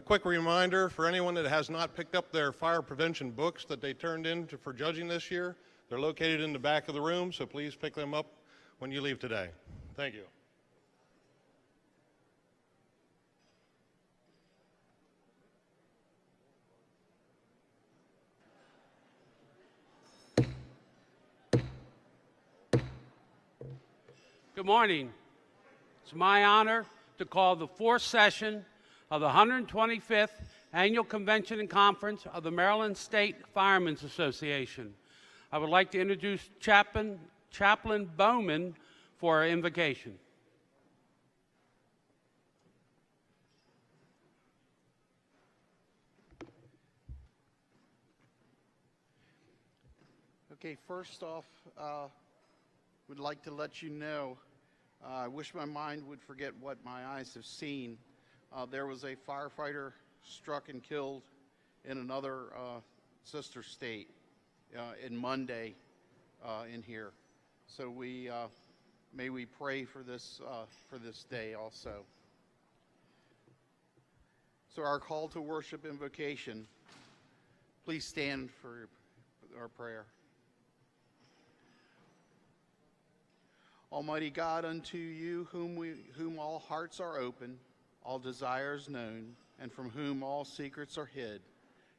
quick reminder for anyone that has not picked up their fire prevention books that they turned in for judging this year. They're located in the back of the room, so please pick them up when you leave today. Thank you. Good morning. It's my honor to call the fourth session of the 125th Annual Convention and Conference of the Maryland State Firemen's Association. I would like to introduce Chaplain Bowman for our invocation. Okay, first off, would like to let you know, I wish my mind would forget what my eyes have seen. There was a firefighter struck and killed in another sister state in Monday in here. So may we pray for this day also. So our call to worship invocation, please stand for our prayer. Almighty God, unto you whom all hearts are open, all desires known, and from whom all secrets are hid,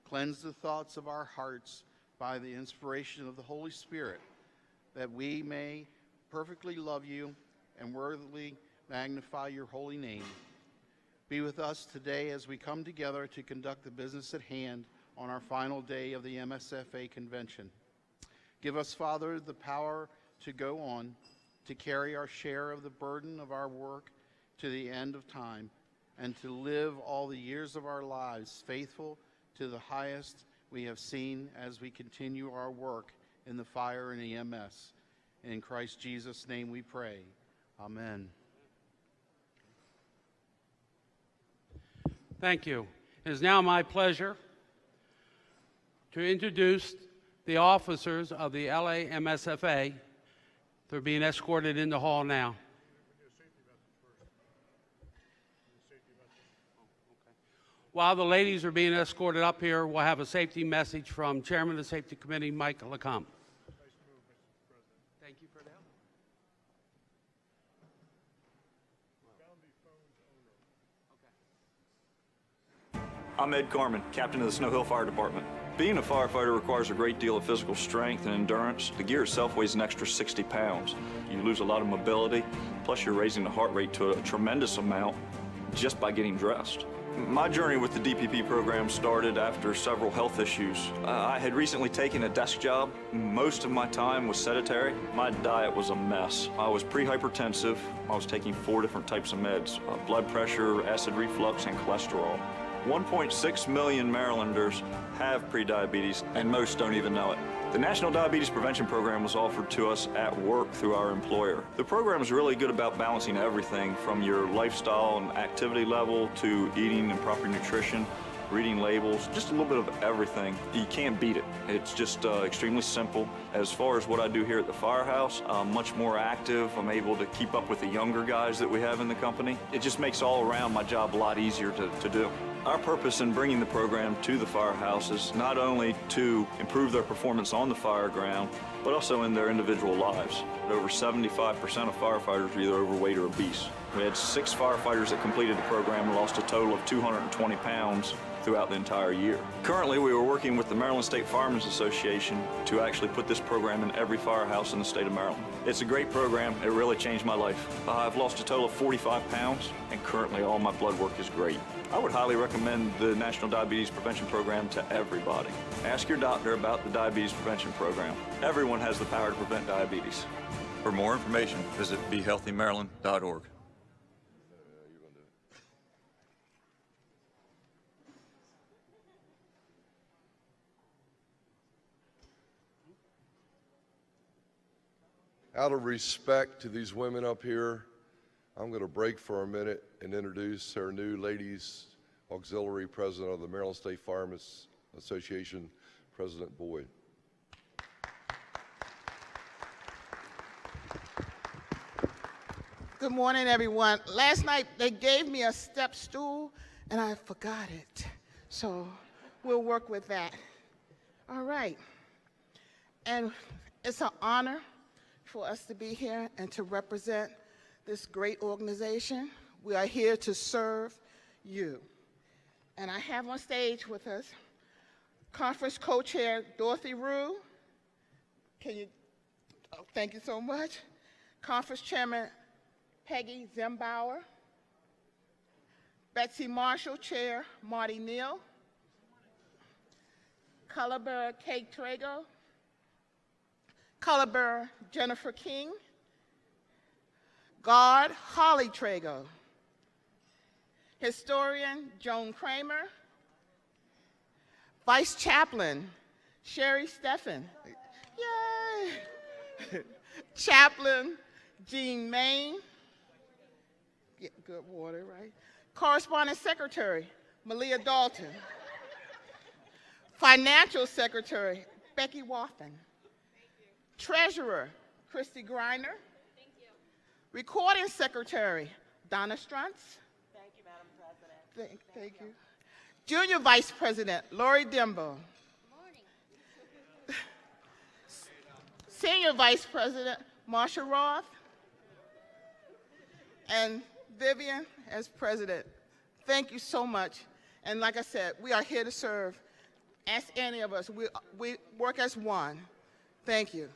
cleanse the thoughts of our hearts by the inspiration of the Holy Spirit, that we may perfectly love you and worthily magnify your holy name. Be with us today as we come together to conduct the business at hand on our final day of the MSFA convention. Give us, Father, the power to go on, to carry our share of the burden of our work to the end of time, and to live all the years of our lives faithful to the highest we have seen as we continue our work in the fire and EMS. In Christ Jesus' name we pray. Amen. Thank you. It is now my pleasure to introduce the officers of the LA MSFA. They're being escorted in the hall now. While the ladies are being escorted up here, we'll have a safety message from Chairman of the Safety Committee, Mike LeCompte. Thank you for that. I'm Ed Carmen, captain of the Snow Hill Fire Department. Being a firefighter requires a great deal of physical strength and endurance. The gear itself weighs an extra 60 pounds. You lose a lot of mobility, plus you're raising the heart rate to a tremendous amount just by getting dressed. My journey with the DPP program started after several health issues. I had recently taken a desk job. Most of my time was sedentary. My diet was a mess. I was pre-hypertensive. I was taking 4 different types of meds, blood pressure, acid reflux, and cholesterol. 1.6 million Marylanders have prediabetes, and most don't even know it. The National Diabetes Prevention Program was offered to us at work through our employer. The program is really good about balancing everything from your lifestyle and activity level to eating and proper nutrition, reading labels, just a little bit of everything. You can't beat it. It's just extremely simple. As far as what I do here at the firehouse, I'm much more active. I'm able to keep up with the younger guys that we have in the company. It just makes all around my job a lot easier to do. Our purpose in bringing the program to the firehouse is not only to improve their performance on the fire ground, but also in their individual lives. Over 75% of firefighters are either overweight or obese. We had 6 firefighters that completed the program and lost a total of 220 pounds throughout the entire year. Currently, we are working with the Maryland State Firemen's Association to actually put this program in every firehouse in the state of Maryland. It's a great program. It really changed my life. I've lost a total of 45 pounds, and currently all my blood work is great. I would highly recommend the National Diabetes Prevention Program to everybody. Ask your doctor about the Diabetes Prevention Program. Everyone has the power to prevent diabetes. For more information, visit BeHealthyMaryland.org. Out of respect to these women up here, I'm going to break for a minute and introduce our new Ladies Auxiliary President of the Maryland State Firemen's Association, President Boyd. Good morning, everyone. Last night they gave me a step stool and I forgot it. So we'll work with that. All right. And it's an honor for us to be here and to represent this great organization. We are here to serve you. And I have on stage with us Conference Co-Chair Dorothy Rue. Thank you so much. Conference Chairman Peggy Zembauer. Betsy Marshall, Chair Marty Neal. Color Bearer Kate Trago. Color Bearer Jennifer King. Guard Holly Trago. Historian Joan Kramer. Vice Chaplain Sherry Steffen. Yay! Chaplain Jean Main. Get good water, right? Correspondent Secretary Malia Dalton. Financial Secretary Becky Wathen. Treasurer Christy Griner. Thank you. Recording Secretary Donna Struntz. Thank you, Madam President. Thank you. Junior Vice President Lori Dimbo. Senior Vice President Marsha Roth. And Vivian as President. Thank you so much. And like I said, we are here to serve. Ask any of us. We work as one. Thank you.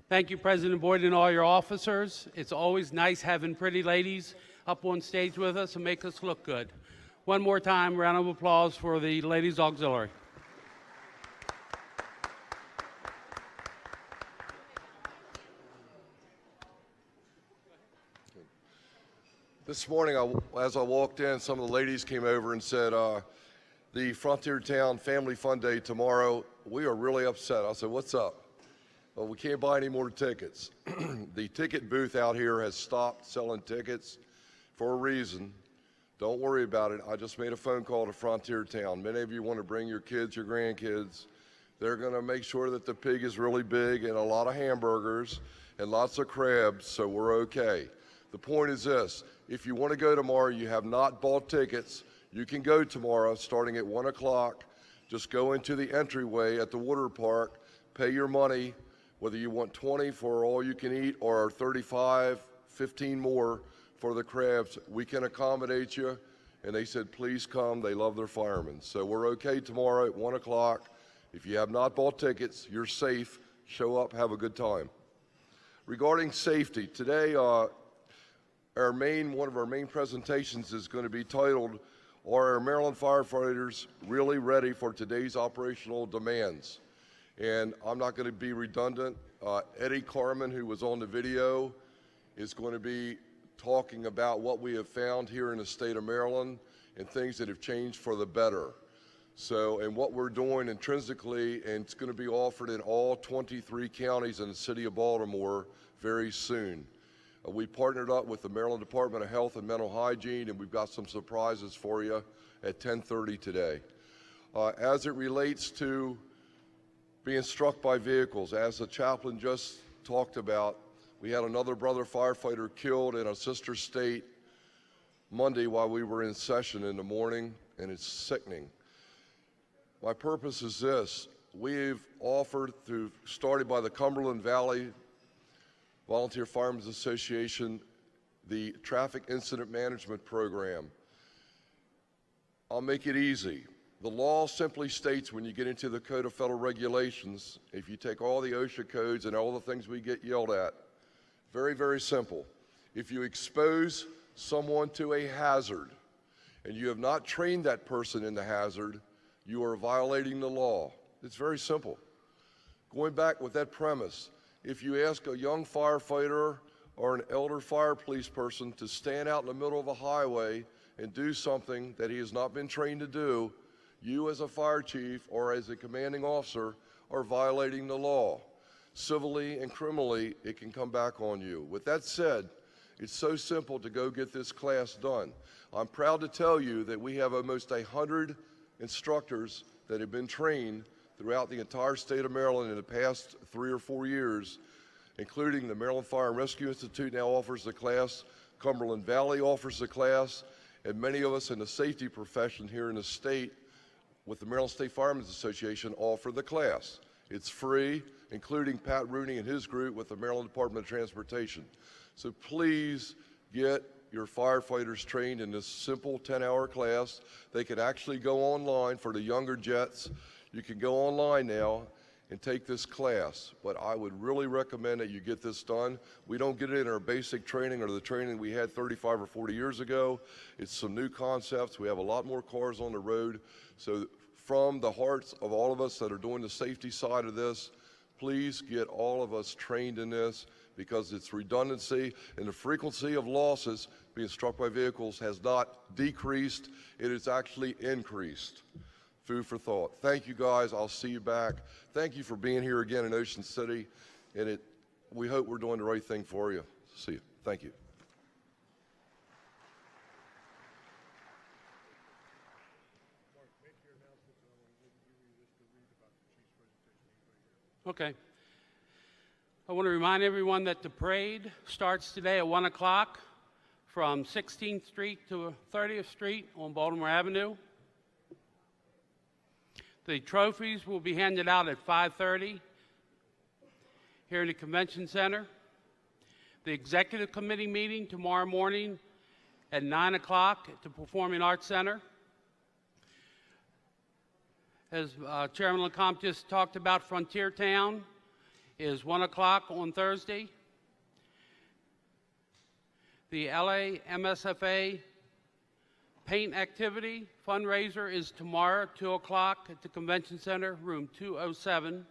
Thank you, President Boyd, and all your officers. It's always nice having pretty ladies up on stage with us and make us look good. One more time, round of applause for the Ladies Auxiliary. This morning, as I walked in, some of the ladies came over and said, the Frontier Town Family Fun Day tomorrow, we are really upset. I said, what's up? Well, we can't buy any more tickets. The ticket booth out here has stopped selling tickets for a reason. Don't worry about it. I just made a phone call to Frontier Town. Many of you want to bring your kids, your grandkids. They're going to make sure that the pig is really big and a lot of hamburgers and lots of crabs, so we're okay. The point is this. If you want to go tomorrow, you have not bought tickets, you can go tomorrow starting at 1 o'clock. Just go into the entryway at the water park, pay your money, whether you want 20 for all you can eat or 35, 15 more for the crabs. We can accommodate you. And they said, please come. They love their firemen. So we're okay tomorrow at 1 o'clock. If you have not bought tickets, you're safe. Show up, have a good time. Regarding safety, today one of our main presentations is going to be titled, Are Our Maryland Firefighters Really Ready for Today's Operational Demands? And I'm not going to be redundant. Eddie Carmen, who was on the video, is going to be talking about what we have found here in the state of Maryland and things that have changed for the better. So, and what we're doing intrinsically, and it's going to be offered in all 23 counties in the city of Baltimore very soon. We partnered up with the Maryland Department of Health and Mental Hygiene, and we've got some surprises for you at 10:30 today. As it relates to being struck by vehicles, as the chaplain just talked about, we had another brother firefighter killed in a sister state Monday while we were in session in the morning, and it's sickening. My purpose is this. We've offered, started by the Cumberland Valley Volunteer Firemen's Association, the Traffic Incident Management Program. I'll make it easy. The law simply states, when you get into the Code of Federal Regulations, if you take all the OSHA codes and all the things we get yelled at, very, very simple. If you expose someone to a hazard and you have not trained that person in the hazard, you are violating the law. It's very simple. Going back with that premise, if you ask a young firefighter or an elder fire police person to stand out in the middle of a highway and do something that he has not been trained to do, you as a fire chief or as a commanding officer are violating the law. Civilly and criminally, it can come back on you. With that said, it's so simple to go get this class done. I'm proud to tell you that we have almost 100 instructors that have been trained throughout the entire state of Maryland in the past 3 or 4 years, including the Maryland Fire and Rescue Institute now offers the class, Cumberland Valley offers the class, and many of us in the safety profession here in the state with the Maryland State Firemen's Association offer the class. It's free, including Pat Rooney and his group with the Maryland Department of Transportation. So please get your firefighters trained in this simple 10-hour class. They can actually go online for the younger jets. You can go online now and take this class, but I would really recommend that you get this done. We don't get it in our basic training or the training we had 35 or 40 years ago. It's some new concepts. We have a lot more cars on the road. So from the hearts of all of us that are doing the safety side of this, please get all of us trained in this, because it's redundancy and the frequency of losses being struck by vehicles has not decreased, it has actually increased. Food for thought. Thank you guys, I'll see you back. Thank you for being here again in Ocean City, and we hope we're doing the right thing for you. See you, thank you. Okay. I want to remind everyone that the parade starts today at 1 o'clock from 16th Street to 30th Street on Baltimore Avenue. The trophies will be handed out at 5:30 here in the Convention Center. The Executive Committee meeting tomorrow morning at 9 o'clock at the Performing Arts Center. As Chairman LeCompte just talked about, Frontier Town is 1 o'clock on Thursday. The LA MSFA paint activity fundraiser is tomorrow at 2 o'clock at the Convention Center, room 207.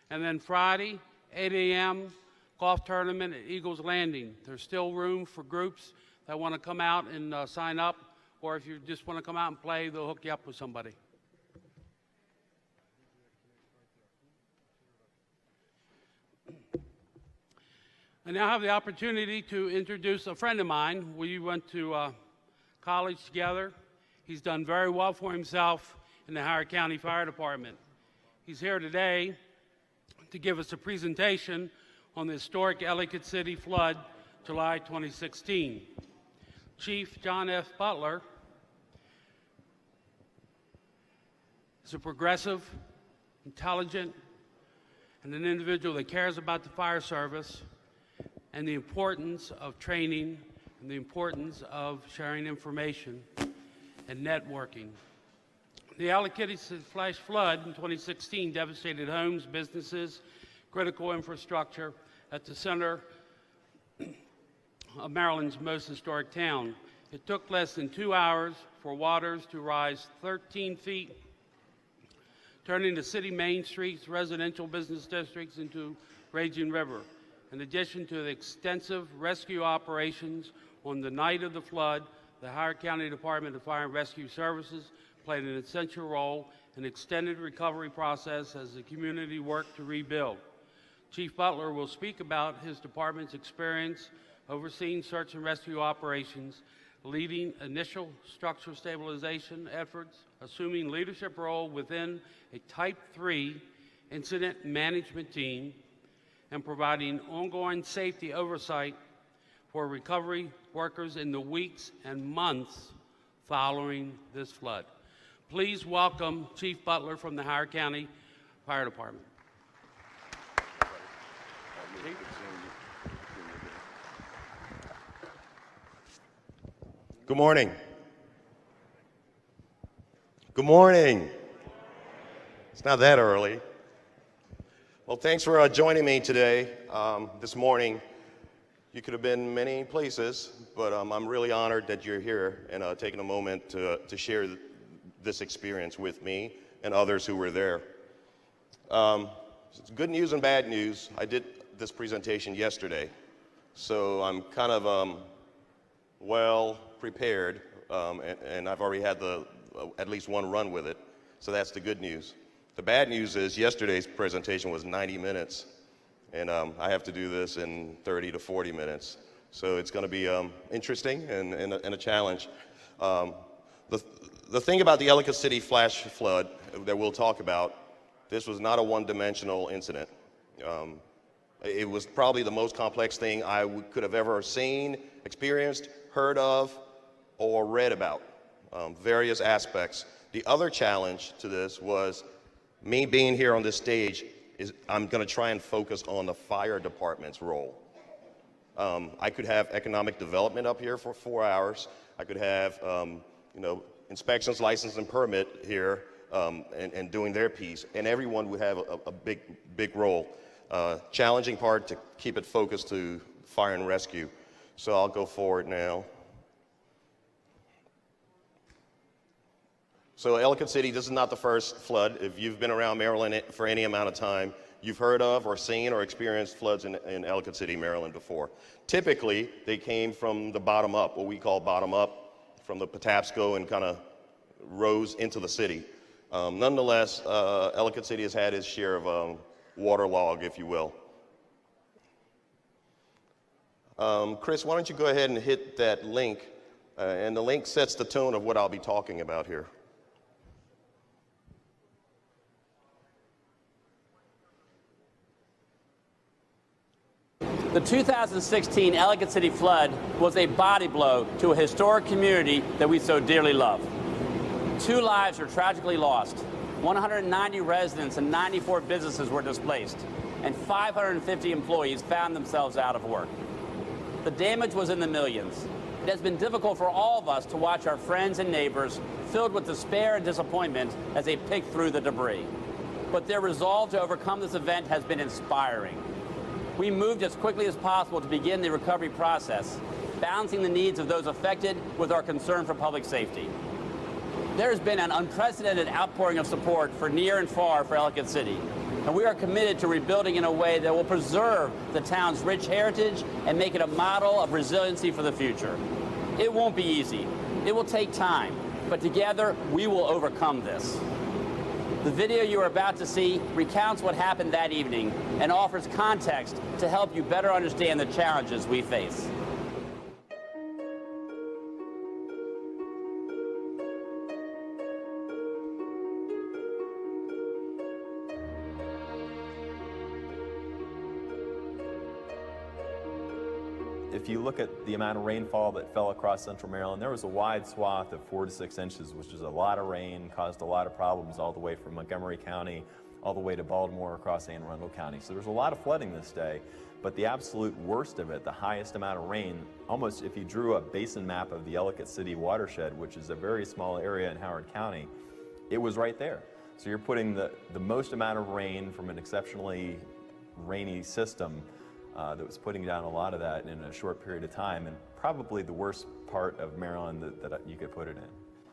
And then Friday, 8 a.m., golf tournament at Eagles Landing. There's still room for groups that want to come out and sign up, or if you just want to come out and play, they'll hook you up with somebody. I now have the opportunity to introduce a friend of mine. We went to college together. He's done very well for himself in the Howard County Fire Department. He's here today to give us a presentation on the historic Ellicott City flood, July 2016. Chief John F. Butler is a progressive, intelligent, and an individual that cares about the fire service and the importance of training and the importance of sharing information and networking. The Ellicott flash flood in 2016 devastated homes, businesses, critical infrastructure at the center of Maryland's most historic town. It took less than 2 hours for waters to rise 13 feet, turning the city main streets, residential business districts into raging river. In addition to the extensive rescue operations on the night of the flood, the Howard County Department of Fire and Rescue Services played an essential role in the extended recovery process as the community worked to rebuild. Chief Butler will speak about his department's experience overseeing search and rescue operations, leading initial structural stabilization efforts, assuming leadership role within a Type 3 incident management team, and providing ongoing safety oversight for recovery workers in the weeks and months following this flood. Please welcome Chief Butler from the Howard County Fire Department. Good morning. Good morning. It's not that early. Well, thanks for joining me today, this morning. You could have been many places, but I'm really honored that you're here and taking a moment to share this experience with me and others who were there. Good news and bad news. I did this presentation yesterday, so I'm kind of well prepared, and I've already had at least one run with it, so that's the good news. The bad news is yesterday's presentation was 90 minutes, and I have to do this in 30 to 40 minutes. So it's going to be interesting and a challenge. The thing about the Ellicott City flash flood that we'll talk about This was not a one-dimensional incident. It was probably the most complex thing I could have ever seen, experienced, heard of, or read about, various aspects. The other challenge to this was me being here on this stage. I'm going to try and focus on the fire department's role. I could have economic development up here for 4 hours. I could have, inspections, license, and permit here, and doing their piece, and everyone would have a big role. Challenging part to keep it focused to fire and rescue. So I'll go forward now. So Ellicott City, this is not the first flood. If you've been around Maryland for any amount of time, you've heard of or seen or experienced floods in Ellicott City, Maryland before. Typically, they came from the bottom up, what we call bottom up, from the Patapsco, and kind of rose into the city. Nonetheless, Ellicott City has had its share of waterlog, if you will. Chris, why don't you go ahead and hit that link, and the link sets the tone of what I'll be talking about here. The 2016 Ellicott City flood was a body blow to a historic community that we so dearly love. 2 lives were tragically lost, 190 residents and 94 businesses were displaced, and 550 employees found themselves out of work. The damage was in the millions. It has been difficult for all of us to watch our friends and neighbors filled with despair and disappointment as they pick through the debris. But their resolve to overcome this event has been inspiring. We moved as quickly as possible to begin the recovery process, balancing the needs of those affected with our concern for public safety. There has been an unprecedented outpouring of support for near and far for Ellicott City, and we are committed to rebuilding in a way that will preserve the town's rich heritage and make it a model of resiliency for the future. It won't be easy. It will take time, but together we will overcome this. The video you are about to see recounts what happened that evening and offers context to help you better understand the challenges we face. If you look at the amount of rainfall that fell across central Maryland, there was a wide swath of 4 to 6 inches, which is a lot of rain, caused a lot of problems all the way from Montgomery County all the way to Baltimore across Anne Arundel County. So there's a lot of flooding this day, but the absolute worst of it, the highest amount of rain, almost if you drew a basin map of the Ellicott City watershed, which is a very small area in Howard County, it was right there. So you're putting the most amount of rain from an exceptionally rainy system that was putting down a lot of that in a short period of time, and probably the worst part of Maryland that you could put it in.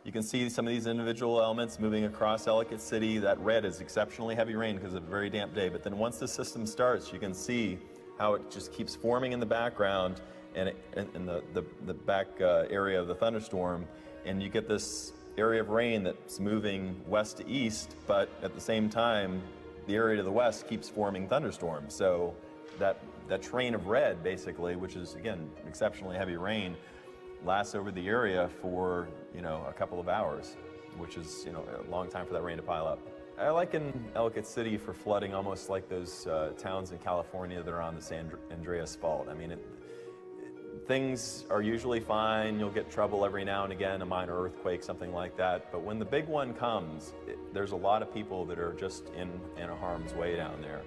You can see some of these individual elements moving across Ellicott City. That red is exceptionally heavy rain because of a very damp day, but then once the system starts, you can see how it just keeps forming in the background and in the back area of the thunderstorm, and you get this area of rain that's moving west to east, but at the same time, the area to the west keeps forming thunderstorms. So that train of red, basically, which is, again, exceptionally heavy rain, lasts over the area for, a couple of hours, which is, a long time for that rain to pile up. I liken Ellicott City for flooding almost like those towns in California that are on the San Andreas Fault. I mean, things are usually fine. You'll get trouble every now and again, a minor earthquake, something like that. But when the big one comes, there's a lot of people that are just in a harm's way down there.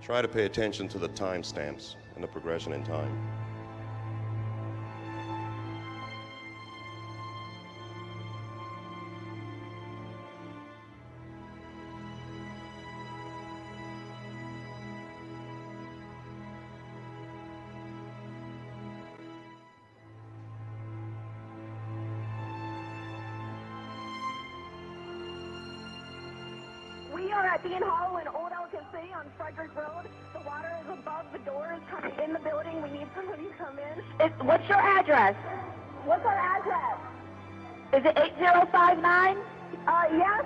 Try to pay attention to the timestamps and the progression in time. We are at Dean Hall in Old Ellicott City on Frederick Road. The water is above the doors coming in the building. We need somebody to come in. What's your address? What's our address? Is it 8059? Yes.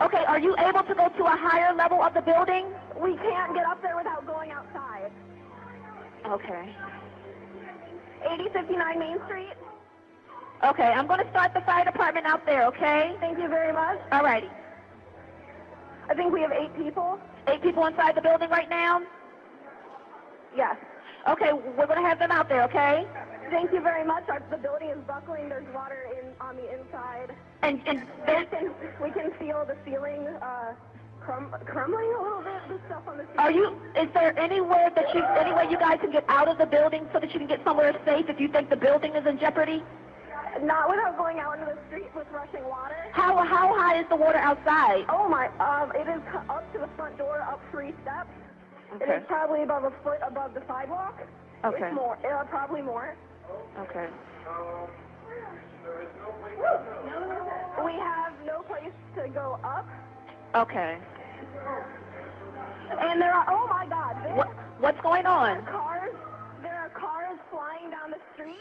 Okay, Are you able to go to a higher level of the building? We can't get up there without going outside. Okay. 8059 Main Street? Okay, I'm going to start the fire department out there, okay? Thank you very much. All righty. I think we have 8 people. 8 people inside the building right now? Yes. Okay, we're going to have them out there, okay? Thank you very much. The building is buckling. There's water on the inside. And we can feel the ceiling crumbling a little bit, the stuff on the ceiling. Is there any way you guys can get out of the building so that you can get somewhere safe if you think the building is in jeopardy? Not without going out into the street with rushing water. How high is the water outside? Oh my, it is up to the front door, up 3 steps. Okay. It is probably above a foot above the sidewalk. Okay. It's more, probably more. Okay. We have no place to go up. Okay. And there are, oh my God. What's going on? There are cars flying down the street.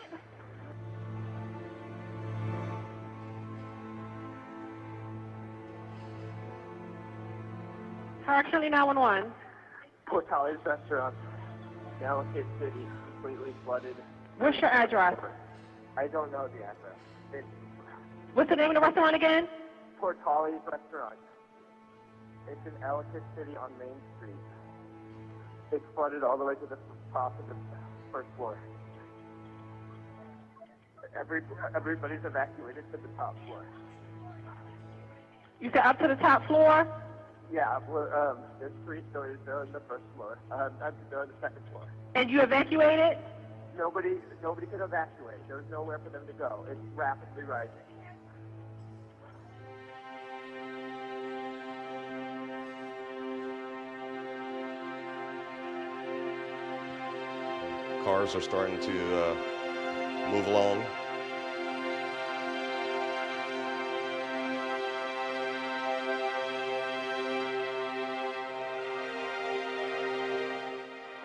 Howard County 911. Port College Restaurant, Delicate City, completely flooded. What's your address? I don't know the address. What's the name of the restaurant again? Port College Restaurant. It's in Ellicott City on Main Street. It's flooded all the way to the top of the first floor. Everybody's evacuated to the top floor. You said up to the top floor? Yeah, there's 3 stories. They're on the first floor. They're on the second floor. And you evacuated? Nobody could evacuate. There was nowhere for them to go. It's rapidly rising. Cars are starting to move along.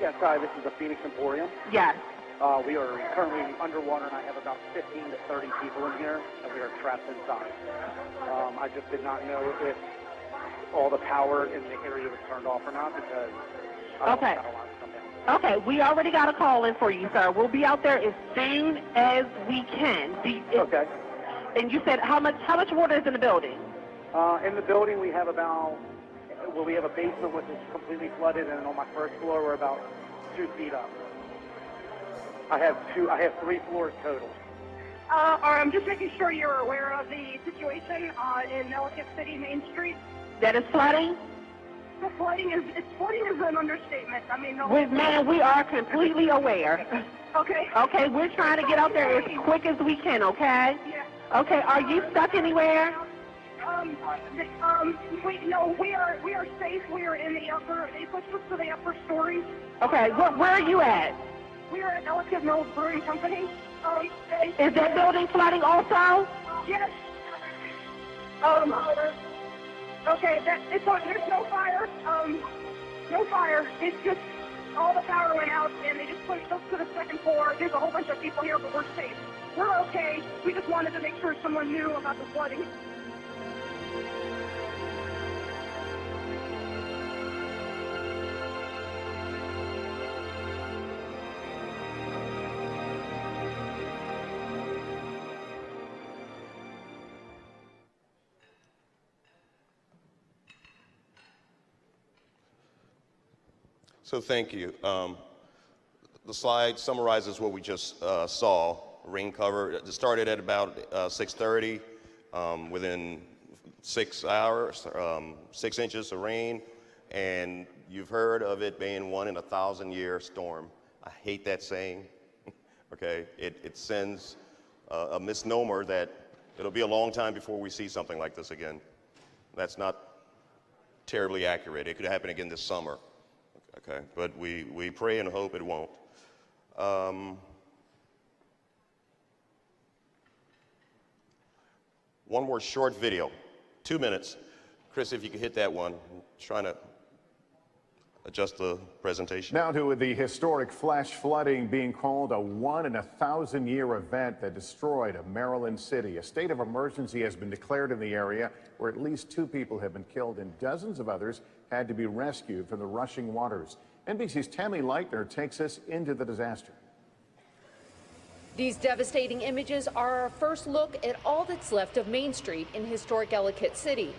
Yes, hi, this is the Phoenix Emporium. Yes. We are currently underwater, and I have about 15 to 30 people in here, and we are trapped inside. I just did not know if all the power in the area was turned off or not, because I don't know how to come down. Okay, we already got a call in for you, sir. We'll be out there as soon as we can. Okay. And you said how much water is in the building? In the building, we have about, well, we have a basement which is completely flooded, and on my first floor, we're about 2 feet up. I have 3 floors total. I'm just making sure you're aware of the situation in Ellicott City, Main Street. That is flooding? The flooding is an understatement. I mean, ma'am, we are completely aware. Okay. Okay, we're trying to get out there as quick as we can, okay? Yeah. Okay, are you stuck anywhere? We are safe. We are in the upper, they pushed us to the upper stories. Okay, where are you at? We are at Ellicott Mills Brewing Company. Is that building flooding also? Yes. Okay, there's no fire. No fire. It's just all the power went out, and they just pushed us to the second floor. There's a whole bunch of people here, but we're safe. We're okay. We just wanted to make sure someone knew about the flooding. So thank you. The slide summarizes what we just saw. Rain cover, it started at about 6:30. Within 6 hours, 6 inches of rain, and you've heard of it being 1 in a 1,000-year storm. I hate that saying, okay? It sends a misnomer that it'll be a long time before we see something like this again. That's not terribly accurate. It could happen again this summer. Okay, but we pray and hope it won't. One more short video, 2 minutes. Chris, if you could hit that one. I'm trying to, adjust the presentation. Now to the historic flash flooding being called a 1-in-1,000-year event that destroyed a Maryland city. A state of emergency has been declared in the area where at least 2 people have been killed and dozens of others had to be rescued from the rushing waters. NBC's Tammy Leitner takes us into the disaster. These devastating images are our first look at all that's left of Main Street in historic Ellicott City.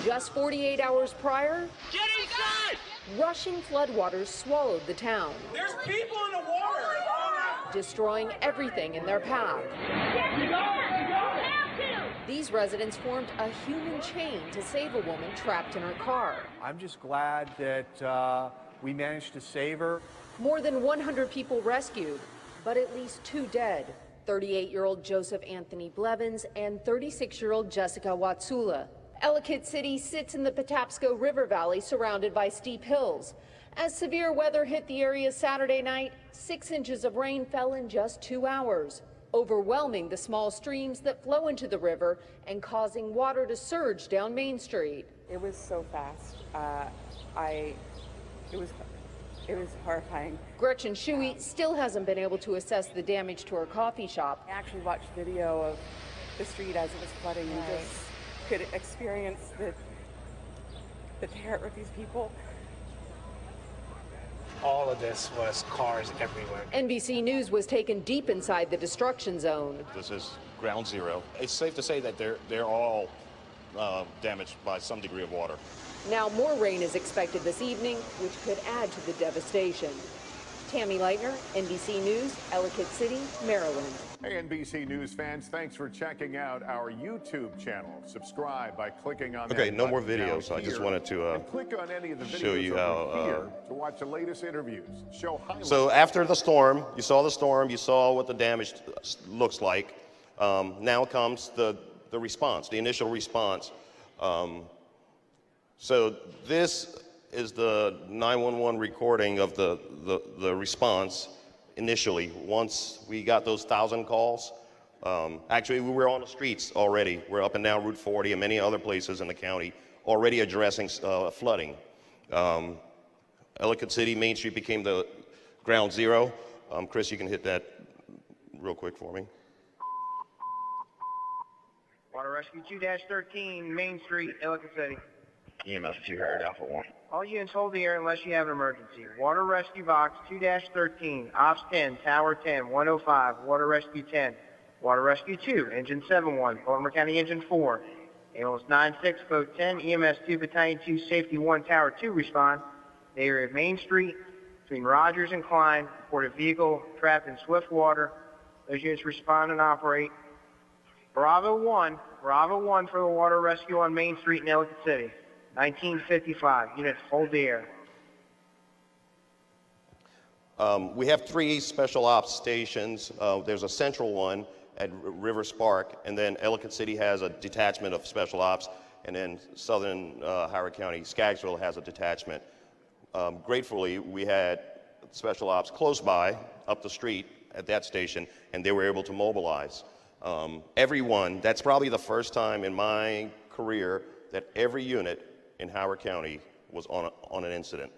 Just 48 hours prior, Get inside! rushing floodwaters swallowed the town, There's people in the water! destroying everything in their path. These residents formed a human chain to save a woman trapped in her car. I'm just glad that we managed to save her. More than 100 people rescued, but at least 2 dead. 38-year-old Joseph Anthony Blevins and 36-year-old Jessica Watsula. Ellicott City sits in the Patapsco River Valley, surrounded by steep hills. As severe weather hit the area Saturday night, 6 inches of rain fell in just 2 hours, overwhelming the small streams that flow into the river and causing water to surge down Main Street. It was so fast. It was horrifying. Gretchen Shuey still hasn't been able to assess the damage to her coffee shop. I actually watched video of the street as it was flooding and just could experience the terror of these people. All of this was cars everywhere. NBC News was taken deep inside the destruction zone. This is ground zero. It's safe to say that they're all damaged by some degree of water. Now more rain is expected this evening, which could add to the devastation. Tammy Leitner, NBC News, Ellicott City, Maryland. Hey, NBC News fans, thanks for checking out our YouTube channel. Subscribe by clicking on Okay, that no more button down videos. I just here, wanted to and click on any of the show videos you over how. here to watch the latest interviews. Show highlights. So after the storm, you saw the storm, you saw what the damage looks like. Now comes the response, the initial response. So this is the 911 recording of the response initially. Once we got those 1,000 calls, actually we were on the streets already. We're up and down Route 40 and many other places in the county already addressing flooding. Ellicott City, Main Street became the ground zero. Chris, you can hit that real quick for me. Water Rescue 2-13, Main Street, Ellicott City. EMS 2 heard Alpha 1. All units hold the air unless you have an emergency. Water Rescue Box 2-13, Ops 10, Tower 10, 105, Water Rescue 10. Water Rescue 2, Engine 7-1, Baltimore County Engine 4. Ambulance 9-6, Boat 10, EMS 2, Battalion 2, Safety 1, Tower 2 respond. The area of Main Street between Rogers and Klein, reported vehicle trapped in swift water. Those units respond and operate. Bravo 1 for the water rescue on Main Street in Ellicott City. 1955, units hold the air. We have 3 special ops stations. There's a central one at River Spark, and then Ellicott City has a detachment of special ops, and then southern Howard County, Skaggsville has a detachment. Gratefully, we had special ops close by, up the street at that station, and they were able to mobilize. Everyone, that's probably the first time in my career that every unit in Howard County was on an incident.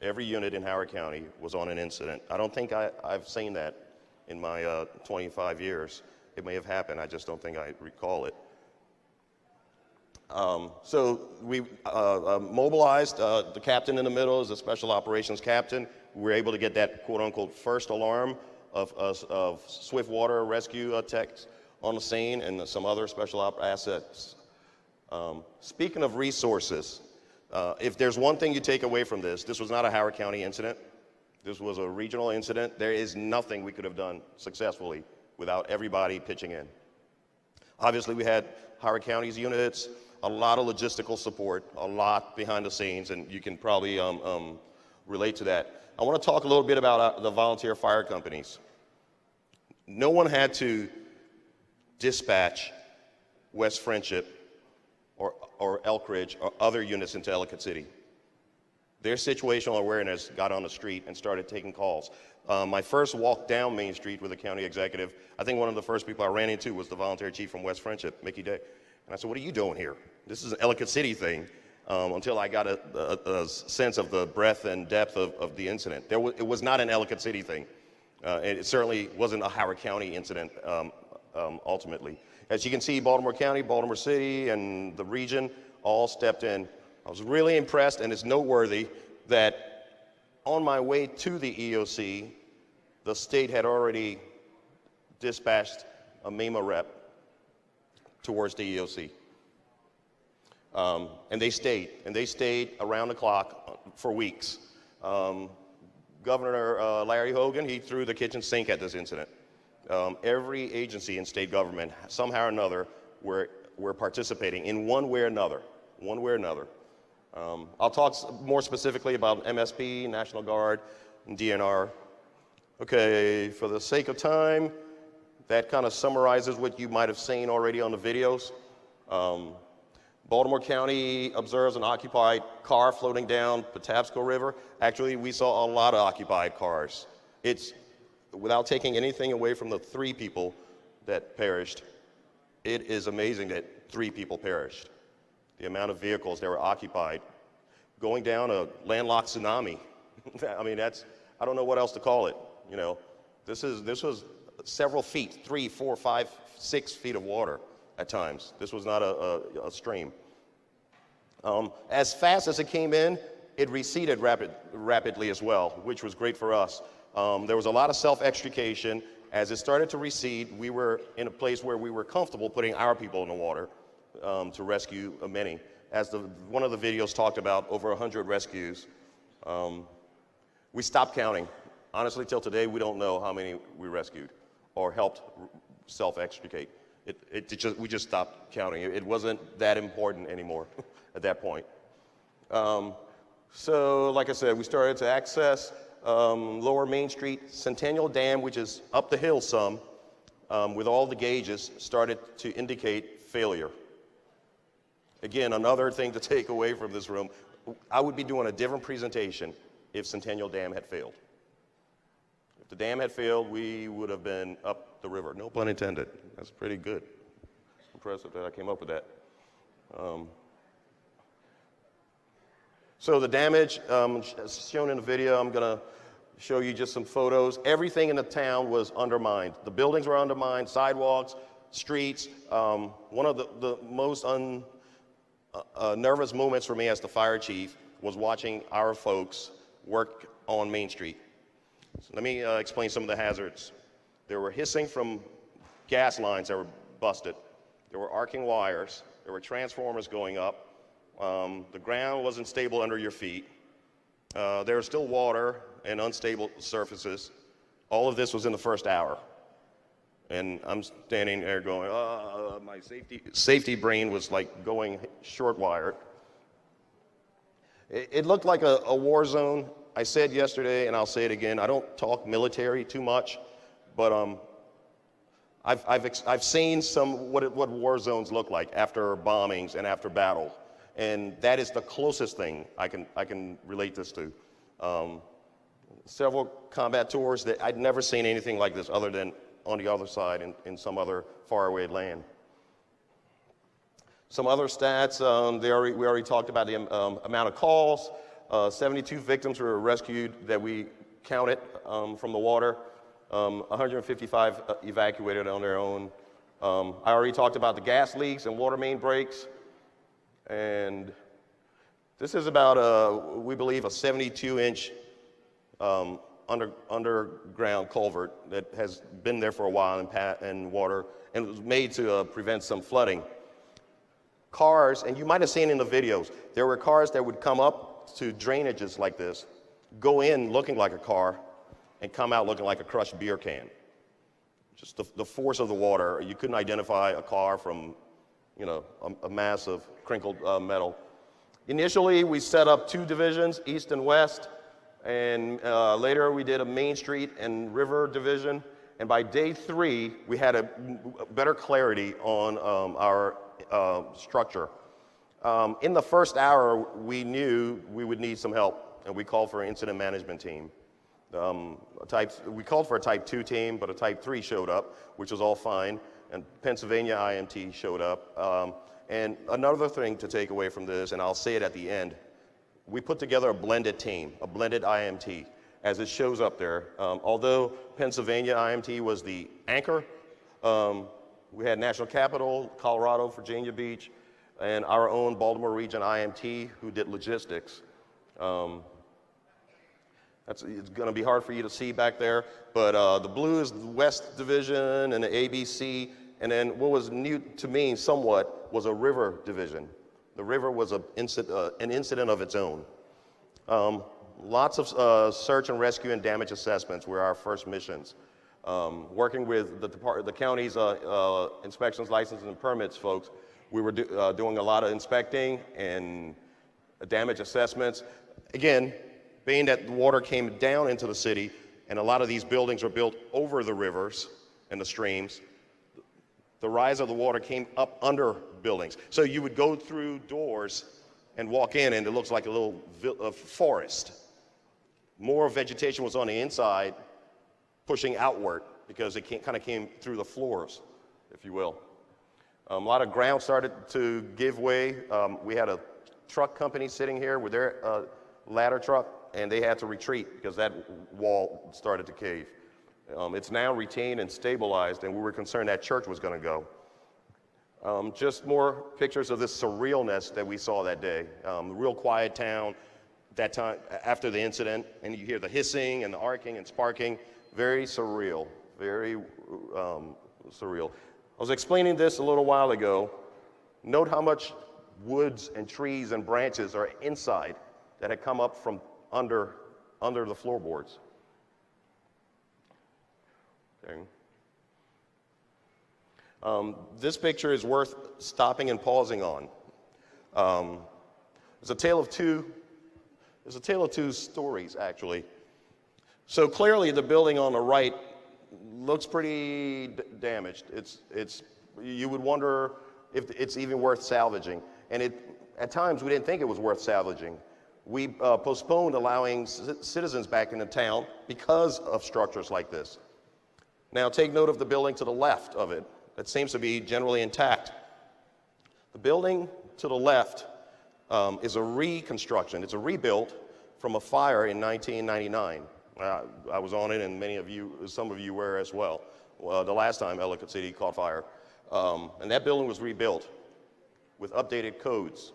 Every unit in Howard County was on an incident. I don't think I've seen that in my 25 years. It may have happened, I just don't think I recall it. So we mobilized, the captain in the middle is the special operations captain. We were able to get that quote-unquote first alarm of swift water rescue techs on the scene and some other special op assets. Speaking of resources, if there's one thing you take away from this was not a Howard County incident. This was a regional incident. There is nothing we could have done successfully without everybody pitching in. Obviously, we had Howard County's units, a lot of logistical support, a lot behind the scenes, and you can probably relate to that. I want to talk a little bit about the volunteer fire companies. No one had to dispatch West Friendship or Elk Ridge or other units into Ellicott City. Their situational awareness got on the street and started taking calls. My first walk down Main Street with a county executive, I think one of the first people I ran into was the volunteer chief from West Friendship, Mickey Day. And I said, what are you doing here? This is an Ellicott City thing. until I got a sense of the breadth and depth of the incident. It was not an Ellicott City thing. And it certainly wasn't a Howard County incident ultimately. As you can see, Baltimore County, Baltimore City, and the region all stepped in. I was really impressed, and it's noteworthy that on my way to the EOC, the state had already dispatched a MEMA rep towards the EOC. And they stayed around the clock for weeks. Governor Larry Hogan, he threw the kitchen sink at this incident. Every agency in state government, somehow or another, were participating in one way or another. I'll talk more specifically about MSP, National Guard, and DNR. Okay, for the sake of time, that kind of summarizes what you might have seen already on the videos. Baltimore County observes an occupied car floating down Patapsco River. Actually, we saw a lot of occupied cars. It's, without taking anything away from the 3 people that perished, it is amazing that 3 people perished. The amount of vehicles that were occupied, going down a landlocked tsunami. I mean, I don't know what else to call it, you know. This was several feet, 3, 4, 5, 6 feet of water at times. This was not a stream. As fast as it came in, it receded rapidly as well, which was great for us. There was a lot of self-extrication. As it started to recede, we were in a place where we were comfortable putting our people in the water to rescue many. As one of the videos talked about, over 100 rescues. We stopped counting. Honestly, till today, we don't know how many we rescued or helped self-extricate. We just stopped counting. It wasn't that important anymore at that point. So, like I said, we started to access Lower Main Street. Centennial Dam, which is up the hill some, with all the gauges, started to indicate failure. Again, another thing to take away from this room, I would be doing a different presentation if Centennial Dam had failed. If the dam had failed, we would have been up the river. No pun intended. That's pretty good. Impressive that I came up with that. So the damage shown in the video, I'm going to show you just some photos. Everything in the town was undermined. The buildings were undermined, sidewalks, streets. One of the most nervous moments for me as the fire chief was watching our folks work on Main Street. So let me explain some of the hazards. There were hissing from gas lines that were busted. There were arcing wires. There were transformers going up. The ground wasn't stable under your feet. There was still water and unstable surfaces. All of this was in the first hour. And I'm standing there going, my safety brain was like going short wired. It looked like a war zone. I said yesterday, and I'll say it again, I don't talk military too much, but I've seen what war zones look like after bombings and after battle, and that is the closest thing I can relate this to. Several combat tours that I'd never seen anything like this other than on the other side in some other faraway land. Some other stats, we already talked about the amount of calls. 72 victims were rescued that we counted from the water. 155 evacuated on their own. I already talked about the gas leaks and water main breaks. And this is about, we believe, a 72-inch underground culvert that has been there for a while in water, and it was made to prevent some flooding. Cars, and you might have seen in the videos, there were cars that would come up to drainages like this, go in looking like a car, and come out looking like a crushed beer can. Just the force of the water. You couldn't identify a car from, you know, a mass of crinkled metal. Initially, we set up 2 divisions, east and west, and later we did a Main Street and River division. And by day 3, we had a better clarity on our structure. In the first hour, we knew we would need some help, and we called for an incident management team. We called for a Type 2 team, but a Type 3 showed up, which was all fine, and Pennsylvania IMT showed up. And another thing to take away from this, and I'll say it at the end, we put together a blended team, a blended IMT, as it shows up there. Although Pennsylvania IMT was the anchor, we had National Capital, Colorado, Virginia Beach, and our own Baltimore Region IMT who did logistics. It's going to be hard for you to see back there, but the blue is the West Division and the ABC, and then what was new to me somewhat was a river division. The river was an incident of its own. Lots of search and rescue and damage assessments were our first missions. Working with the county's inspections, licenses, and permits folks, we were doing a lot of inspecting and damage assessments. Again, being that the water came down into the city, and a lot of these buildings are built over the rivers and the streams, the rise of the water came up under buildings. So you would go through doors and walk in, and it looks like a little forest. More vegetation was on the inside, pushing outward, because it kind of came through the floors, if you will. A lot of ground started to give way. We had a truck company sitting here with their ladder truck, and they had to retreat because that wall started to cave. It's now retained and stabilized, and we were concerned that church was going to go. Just more pictures of this surrealness that we saw that day. Real quiet town that time after the incident, and you hear the hissing and the arcing and sparking. Very surreal, very surreal. I was explaining this a little while ago. Note how much woods and trees and branches are inside that had come up from under the floorboards. Okay. This picture is worth stopping and pausing on. It's a tale of two stories, actually. So clearly the building on the right looks pretty damaged. You would wonder if it's even worth salvaging. And at times we didn't think it was worth salvaging. We postponed allowing citizens back into town because of structures like this. Now take note of the building to the left of it. It seems to be generally intact. The building to the left is a reconstruction. It's a rebuild from a fire in 1999. I was on it, and some of you were as well. The last time Ellicott City caught fire. And that building was rebuilt with updated codes.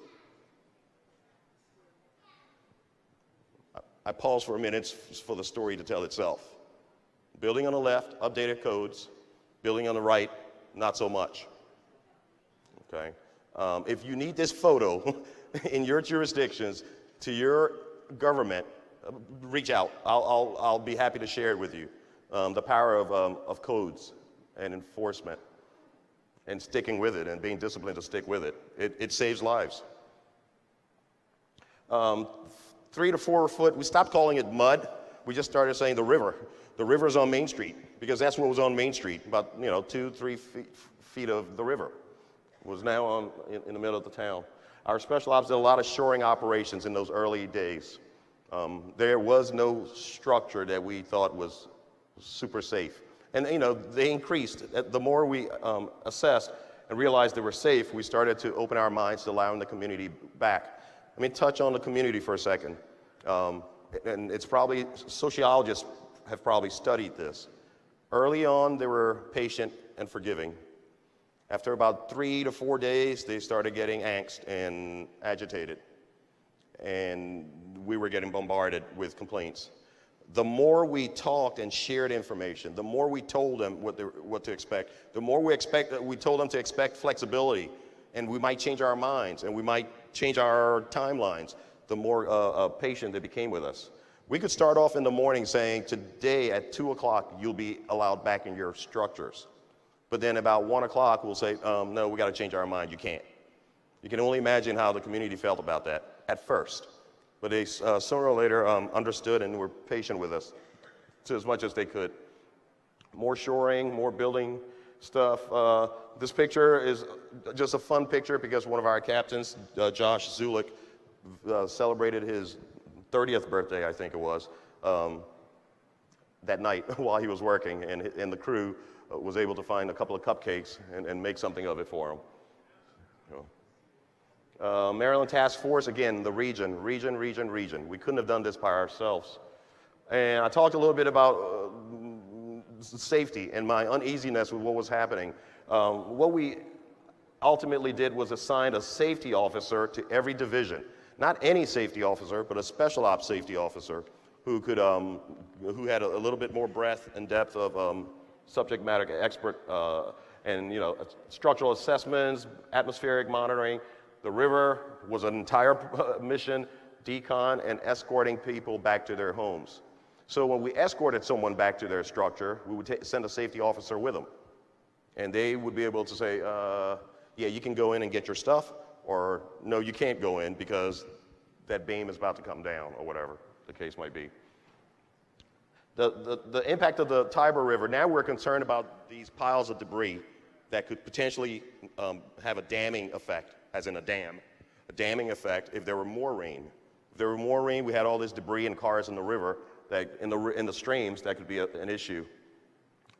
I pause for a minute for the story to tell itself. Building on the left, updated codes. Building on the right, not so much. Okay. If you need this photo in your jurisdictions to your government, reach out. I'll be happy to share it with you. The power of codes and enforcement and sticking with it and being disciplined to stick with it. It saves lives. 3 to 4 foot, we stopped calling it mud. We just started saying the river. The river's on Main Street because that's what was on Main Street, about 2-3 feet of the river. It was now in the middle of the town. Our special ops did a lot of shoring operations in those early days. There was no structure that we thought was super safe. And they increased. The more we assessed and realized they were safe, we started to open our minds to allowing the community back. Let me touch on the community for a second. And it's probably, sociologists have probably studied this. Early on, they were patient and forgiving. After about 3 to 4 days, they started getting angst and agitated. And we were getting bombarded with complaints. The more we talked and shared information, the more we told them what to expect, the more we told them to expect flexibility, and we might change our minds, and we might change our timelines, the more patient they became with us. We could start off in the morning saying, today at 2 o'clock, you'll be allowed back in your structures. But then about 1 o'clock, we'll say, no, we got to change our mind, you can't. You can only imagine how the community felt about that at first. But they sooner or later understood and were patient with us to as much as they could. More shoring, more building stuff. This picture is just a fun picture because one of our captains, Josh Zulik, celebrated his 30th birthday, I think it was, that night while he was working, and the crew was able to find a couple of cupcakes and make something of it for him. Maryland Task Force, again, the region. We couldn't have done this by ourselves. And I talked a little bit about safety and my uneasiness with what was happening. What we ultimately did was assign a safety officer to every division. Not any safety officer, but a special ops safety officer who could, who had a little bit more breadth and depth of subject matter expert and structural assessments, atmospheric monitoring. The river was an entire mission, decon, and escorting people back to their homes. So when we escorted someone back to their structure, we would send a safety officer with them. And they would be able to say, yeah, you can go in and get your stuff, or no, you can't go in because that beam is about to come down, or whatever the case might be. The impact of the Tiber River, now we're concerned about these piles of debris that could potentially have a damming effect, as in a damming effect if there were more rain. If there were more rain, we had all this debris and cars in the river, that in the streams, that could be an issue.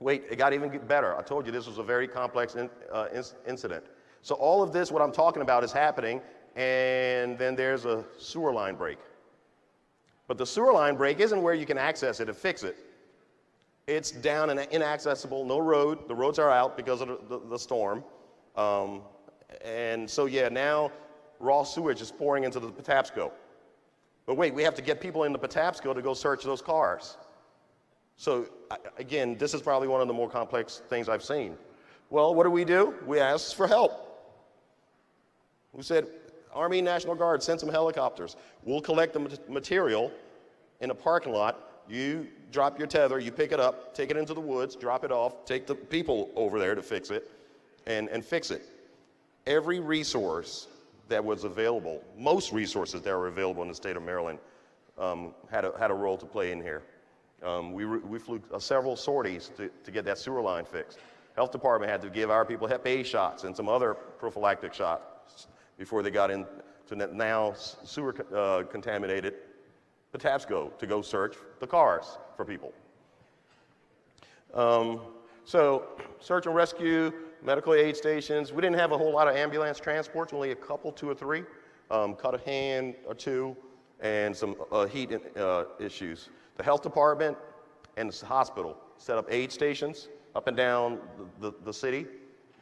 Wait, it got even better. I told you this was a very complex incident. So all of this, what I'm talking about, is happening, and then there's a sewer line break. But the sewer line break isn't where you can access it and fix it. It's down and inaccessible, no road. The roads are out because of the storm. And so, yeah, now raw sewage is pouring into the Patapsco. But wait, we have to get people in the Patapsco to go search those cars. So, again, this is probably one of the more complex things I've seen. Well, what do? We asked for help. We said, Army National Guard, send some helicopters. We'll collect the material in a parking lot. You drop your tether, you pick it up, take it into the woods, drop it off, take the people over there to fix it, and fix it. Every resource that was available, most resources that were available in the state of Maryland, had a role to play in here. We flew several sorties to get that sewer line fixed. Health department had to give our people Hep A shots and some other prophylactic shots before they got into now sewer contaminated Patapsco to go search the cars for people. So search and rescue, medical aid stations. We didn't have a whole lot of ambulance transports, only a couple, 2 or 3, cut a hand or 2, and some heat issues. The health department and the hospital set up aid stations up and down the city,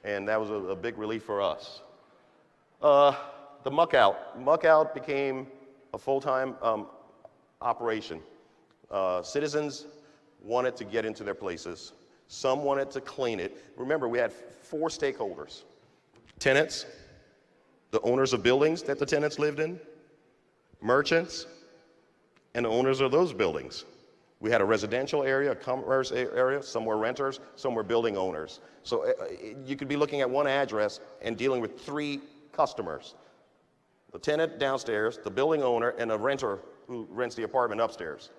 and that was a big relief for us. The muck out became a full-time operation. Citizens wanted to get into their places. Some wanted to clean it. Remember, we had 4 stakeholders: tenants, the owners of buildings that the tenants lived in, merchants, and the owners of those buildings. We had a residential area, a commerce area, some were renters, some were building owners. So you could be looking at one address and dealing with 3 customers: the tenant downstairs, the building owner, and a renter who rents the apartment upstairs.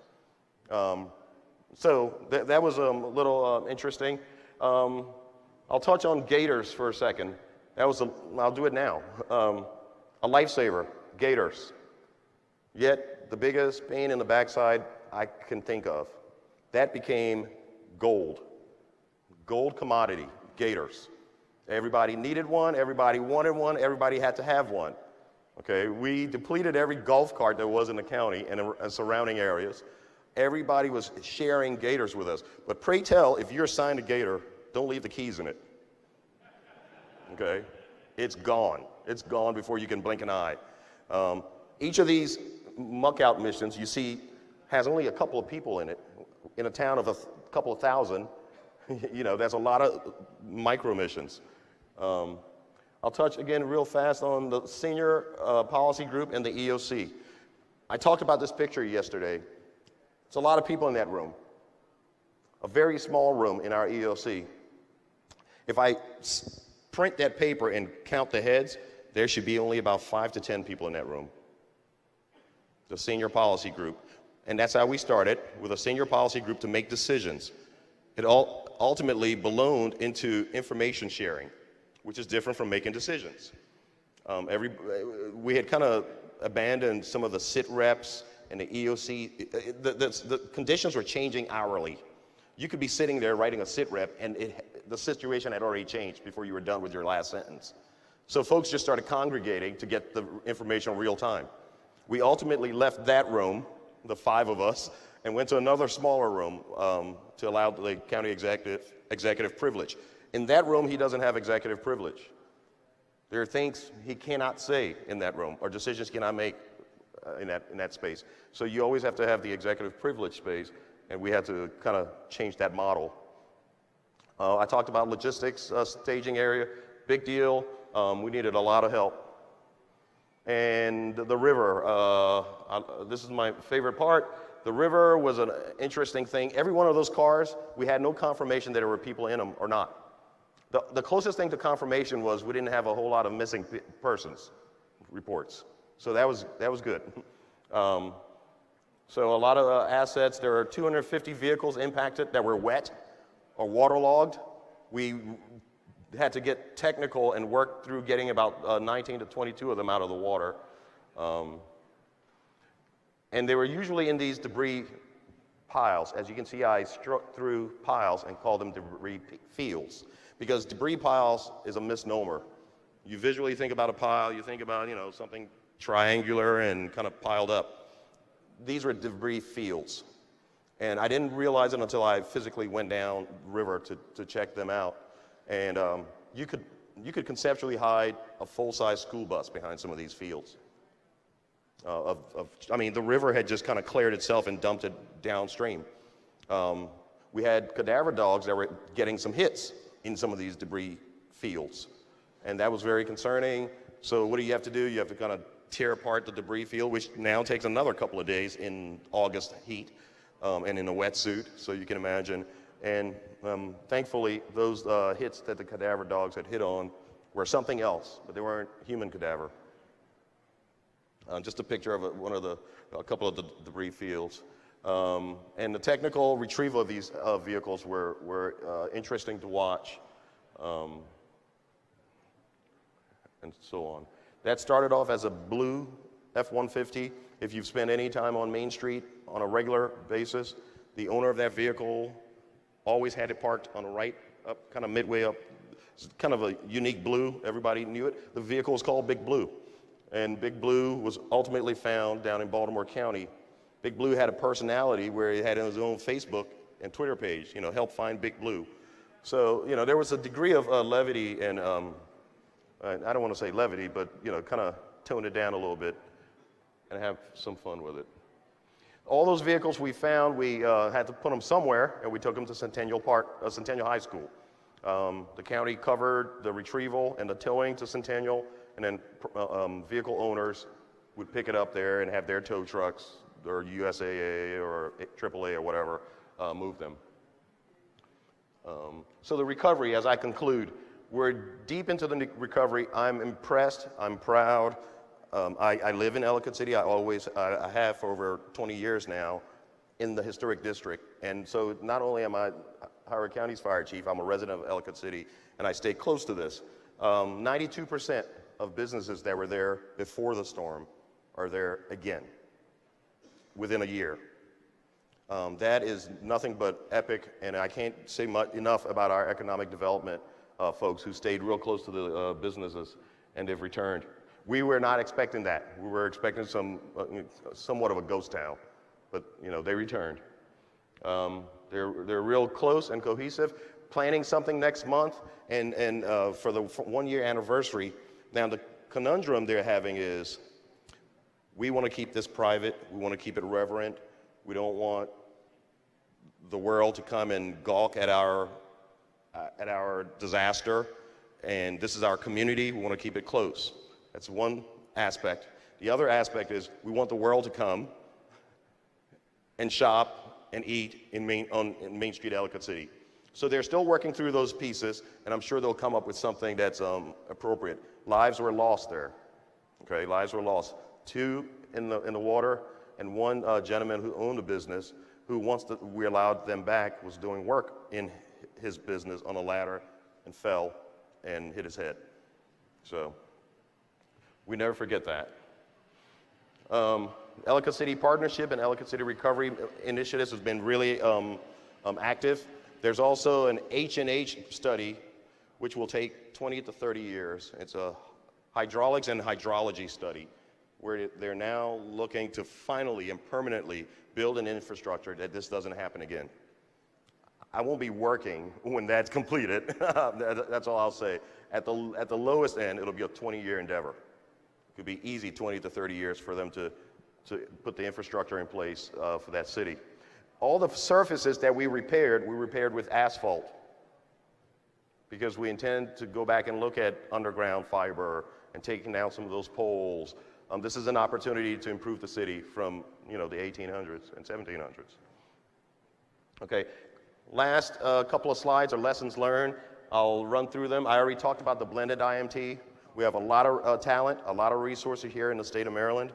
So that was a little interesting. I'll touch on gators for a second. I'll do it now. A lifesaver, gators. Yet the biggest pain in the backside I can think of. That became gold. Gold commodity, gators. Everybody needed one, everybody wanted one, everybody had to have one. Okay, we depleted every golf cart there was in the county and surrounding areas. Everybody was sharing gators with us. But pray tell, if you're assigned a gator, don't leave the keys in it. Okay, it's gone. It's gone before you can blink an eye. Each of these muck out missions you see has only a couple of people in it. In a town of a couple of thousand, that's a lot of micro missions. I'll touch again real fast on the senior policy group and the EOC. I talked about this picture yesterday. It's a lot of people in that room. A very small room in our EOC. If I print that paper and count the heads, there should be only about 5 to 10 people in that room. The senior policy group. And that's how we started, with a senior policy group to make decisions. It ultimately ballooned into information sharing, which is different from making decisions. We had kind of abandoned some of the sit reps and the EOC. The conditions were changing hourly. You could be sitting there writing a sit rep, and the situation had already changed before you were done with your last sentence. So folks just started congregating to get the information in real time. We ultimately left that room, the 5 of us, and went to another smaller room to allow the county executive privilege. In that room, he doesn't have executive privilege. There are things he cannot say in that room, or decisions he cannot make in that space. So you always have to have the executive privilege space, and we had to kind of change that model. I talked about logistics, staging area, big deal. We needed a lot of help. And the river, this is my favorite part. The river was an interesting thing. Every one of those cars, we had no confirmation that there were people in them or not. The closest thing to confirmation was we didn't have a whole lot of missing persons reports. So that was good. So a lot of assets. There are 250 vehicles impacted that were wet or waterlogged. We had to get technical and work through getting about 19 to 22 of them out of the water. And they were usually in these debris piles. As you can see, I struck through piles and called them debris fields, because debris piles is a misnomer. You visually think about a pile, you think about, something triangular and kind of piled up. These were debris fields. And I didn't realize it until I physically went down the river to check them out. And you could conceptually hide a full-size school bus behind some of these fields. The river had just kind of cleared itself and dumped it downstream. We had cadaver dogs that were getting some hits in some of these debris fields. And that was very concerning. So what do you have to do? You have to kind of tear apart the debris field, which now takes another couple of days in August heat and in a wetsuit, so you can imagine. And thankfully, those hits that the cadaver dogs had hit on were something else, but they weren't human cadaver. Just a picture of a couple of the debris fields. And the technical retrieval of these vehicles were interesting to watch, and so on. That started off as a blue F-150. If you've spent any time on Main Street on a regular basis, the owner of that vehicle always had it parked on the right, up, kind of midway up. It's kind of a unique blue. Everybody knew it. The vehicle was called Big Blue. And Big Blue was ultimately found down in Baltimore County. Big Blue had a personality where he had his own Facebook and Twitter page, help find Big Blue. So, there was a degree of levity and, I don't want to say levity, but, kind of tone it down a little bit and have some fun with it. All those vehicles we found, we had to put them somewhere, and we took them to Centennial High School. The county covered the retrieval and the towing to Centennial, and then vehicle owners would pick it up there and have their tow trucks, or USAA or AAA or whatever, move them. So the recovery, as I conclude, we're deep into the recovery. I'm impressed. I'm proud. I live in Ellicott City. I have for over 20 years now in the historic district. And so not only am I Howard County's fire chief, I'm a resident of Ellicott City, and I stay close to this. 92% of businesses that were there before the storm are there again within a year. That is nothing but epic, and I can't say enough about our economic development folks who stayed real close to the businesses, and they've returned. We were not expecting that. We were expecting somewhat of a ghost town, but they returned. They're real close and cohesive. Planning something next month, and for the 1-year anniversary. Now the conundrum they're having is, we want to keep this private. We want to keep it reverent. We don't want the world to come and gawk at our disaster, and this is our community. We want to keep it close. That's one aspect. The other aspect is we want the world to come and shop and eat in Main Street, Ellicott City. So they're still working through those pieces, and I'm sure they'll come up with something that's appropriate. Lives were lost there. Okay, lives were lost. 2 in the water, and 1 gentleman who owned a business who, once we allowed them back, was doing work in his business on a ladder and fell and hit his head. So we never forget that. Ellicott City Partnership and Ellicott City Recovery Initiatives has been really active. There's also an H&H study, which will take 20 to 30 years. It's a hydraulics and hydrology study, where they're now looking to finally and permanently build an infrastructure that this doesn't happen again. I won't be working when that's completed. That's all I'll say. At the lowest end, it'll be a 20-year endeavor. It could be easy 20 to 30 years for them to put the infrastructure in place for that city. All the surfaces that we repaired with asphalt, because we intend to go back and look at underground fiber and taking down some of those poles. This is an opportunity to improve the city from, the 1800s and 1700s. Okay, last couple of slides are lessons learned. I'll run through them. I already talked about the blended IMT. We have a lot of talent, a lot of resources here in the state of Maryland.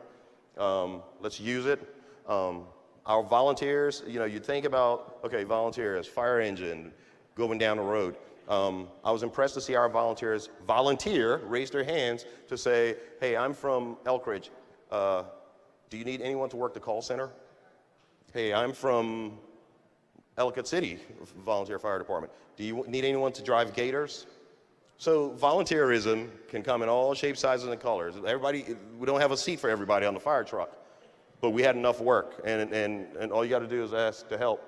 Let's use it. Our volunteers, you think about, okay, volunteers, fire engine, going down the road. I was impressed to see our volunteers raise their hands to say, hey, I'm from Elkridge. Do you need anyone to work the call center? Hey, I'm from Ellicott City Volunteer Fire Department. Do you need anyone to drive gators? So volunteerism can come in all shapes, sizes, and colors. We don't have a seat for everybody on the fire truck, but we had enough work, and all you got to do is ask to help,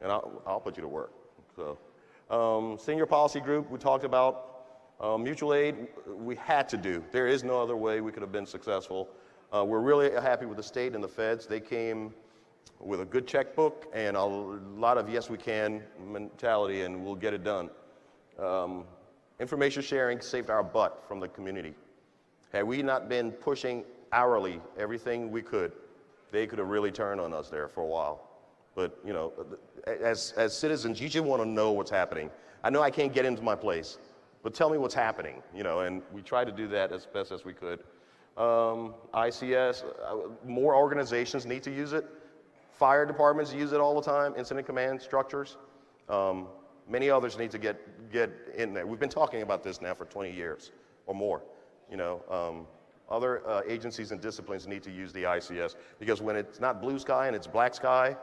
and I'll put you to work. So, senior policy group, we talked about mutual aid. We had to do. There is no other way we could have been successful. We're really happy with the state and the feds. They came with a good checkbook and a lot of yes we can mentality, and we'll get it done. Information sharing saved our butt from the community. Had we not been pushing hourly everything we could, they could have really turned on us there for a while. But, as citizens, you just want to know what's happening. I know I can't get into my place, but tell me what's happening, and we tried to do that as best as we could. ICS, more organizations need to use it. Fire departments use it all the time, incident command structures. Many others need to get in there. We've been talking about this now for 20 years or more. Other agencies and disciplines need to use the ICS, because when it's not blue sky and it's black sky,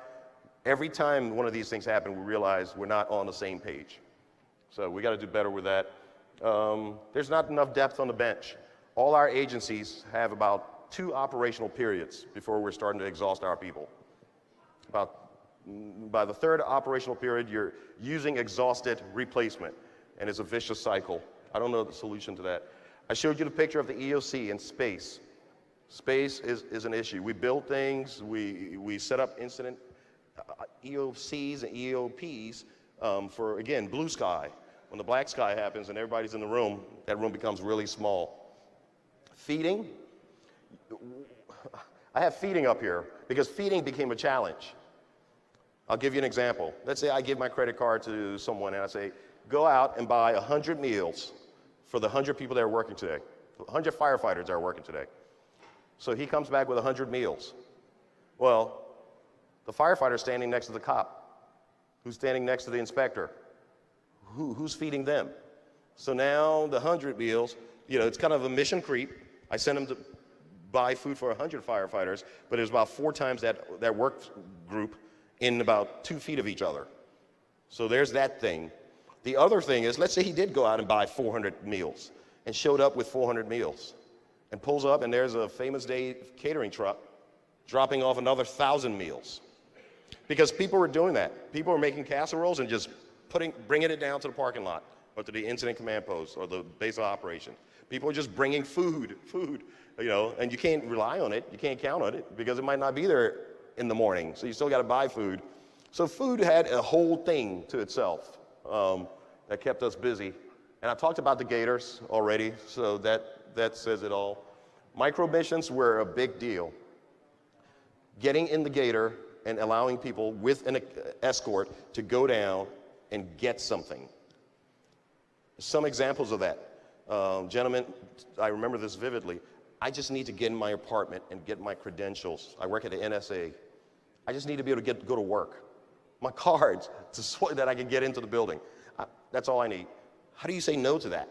every time one of these things happen, we realize we're not on the same page. So we got to do better with that. There's not enough depth on the bench. All our agencies have about 2 operational periods before we're starting to exhaust our people. By the 3rd operational period, you're using exhausted replacement, and it's a vicious cycle. I don't know the solution to that. I showed you the picture of the EOC in space. Space is an issue. We build things, we set up incident EOCs and EOPs for, again, blue sky. When the black sky happens and everybody's in the room, that room becomes really small. Feeding. I have feeding up here because feeding became a challenge. I'll give you an example. Let's say I give my credit card to someone and I say, go out and buy 100 meals for the 100 people that are working today, 100 firefighters that are working today. So he comes back with 100 meals. Well, the firefighter's standing next to the cop, who's standing next to the inspector. Who's feeding them? So now the 100 meals, it's kind of a mission creep. I sent them to buy food for 100 firefighters, but it was about 4 times that work group in about 2 feet of each other. So there's that thing. The other thing is, let's say he did go out and buy 400 meals and showed up with 400 meals and pulls up and there's a Famous Day catering truck dropping off another 1,000 meals. Because people were doing that. People were making casseroles and just bringing it down to the parking lot or to the incident command post or the base of operation. People are just bringing food, and you can't rely on it. You can't count on it because it might not be there in the morning. So you still got to buy food. So food had a whole thing to itself that kept us busy. And I talked about the gators already, so that says it all. Micro missions were a big deal. Getting in the gator and allowing people with an escort to go down and get something. Some examples of that. Gentlemen, I remember this vividly. I just need to get in my apartment and get my credentials. I work at the NSA. I just need to be able to go to work. My cards so that I can get into the building. That's all I need. How do you say no to that?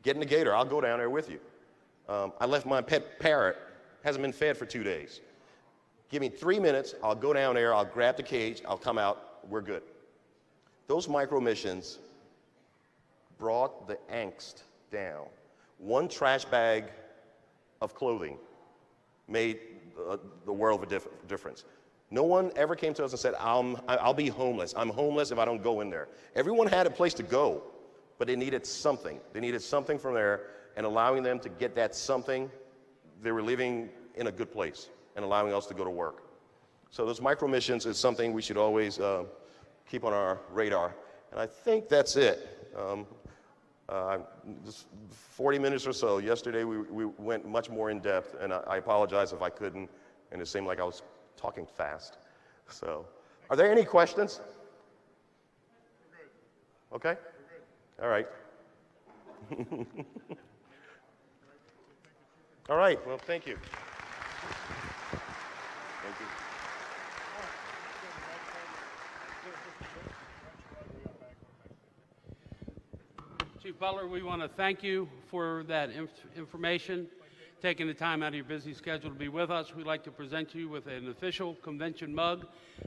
Get in the gator. I'll go down there with you. I left my pet parrot. Hasn't been fed for 2 days. Give me 3 minutes. I'll go down there. I'll grab the cage. I'll come out. We're good. Those micro missions brought the angst down. One trash bag of clothing made the world of a difference. No one ever came to us and said, I'll be homeless. I'm homeless if I don't go in there. Everyone had a place to go, but they needed something. They needed something from there, and allowing them to get that something, they were living in a good place and allowing us to go to work. So those micro missions is something we should always keep on our radar. And I think that's it. Just 40 minutes or so. Yesterday we went much more in depth, and I apologize if I couldn't, and it seemed like I was talking fast. So, are there any questions? Okay? All right. All right, well, thank you. Thank you. Chief Butler, we want to thank you for that information, taking the time out of your busy schedule to be with us. We'd like to present you with an official convention mug.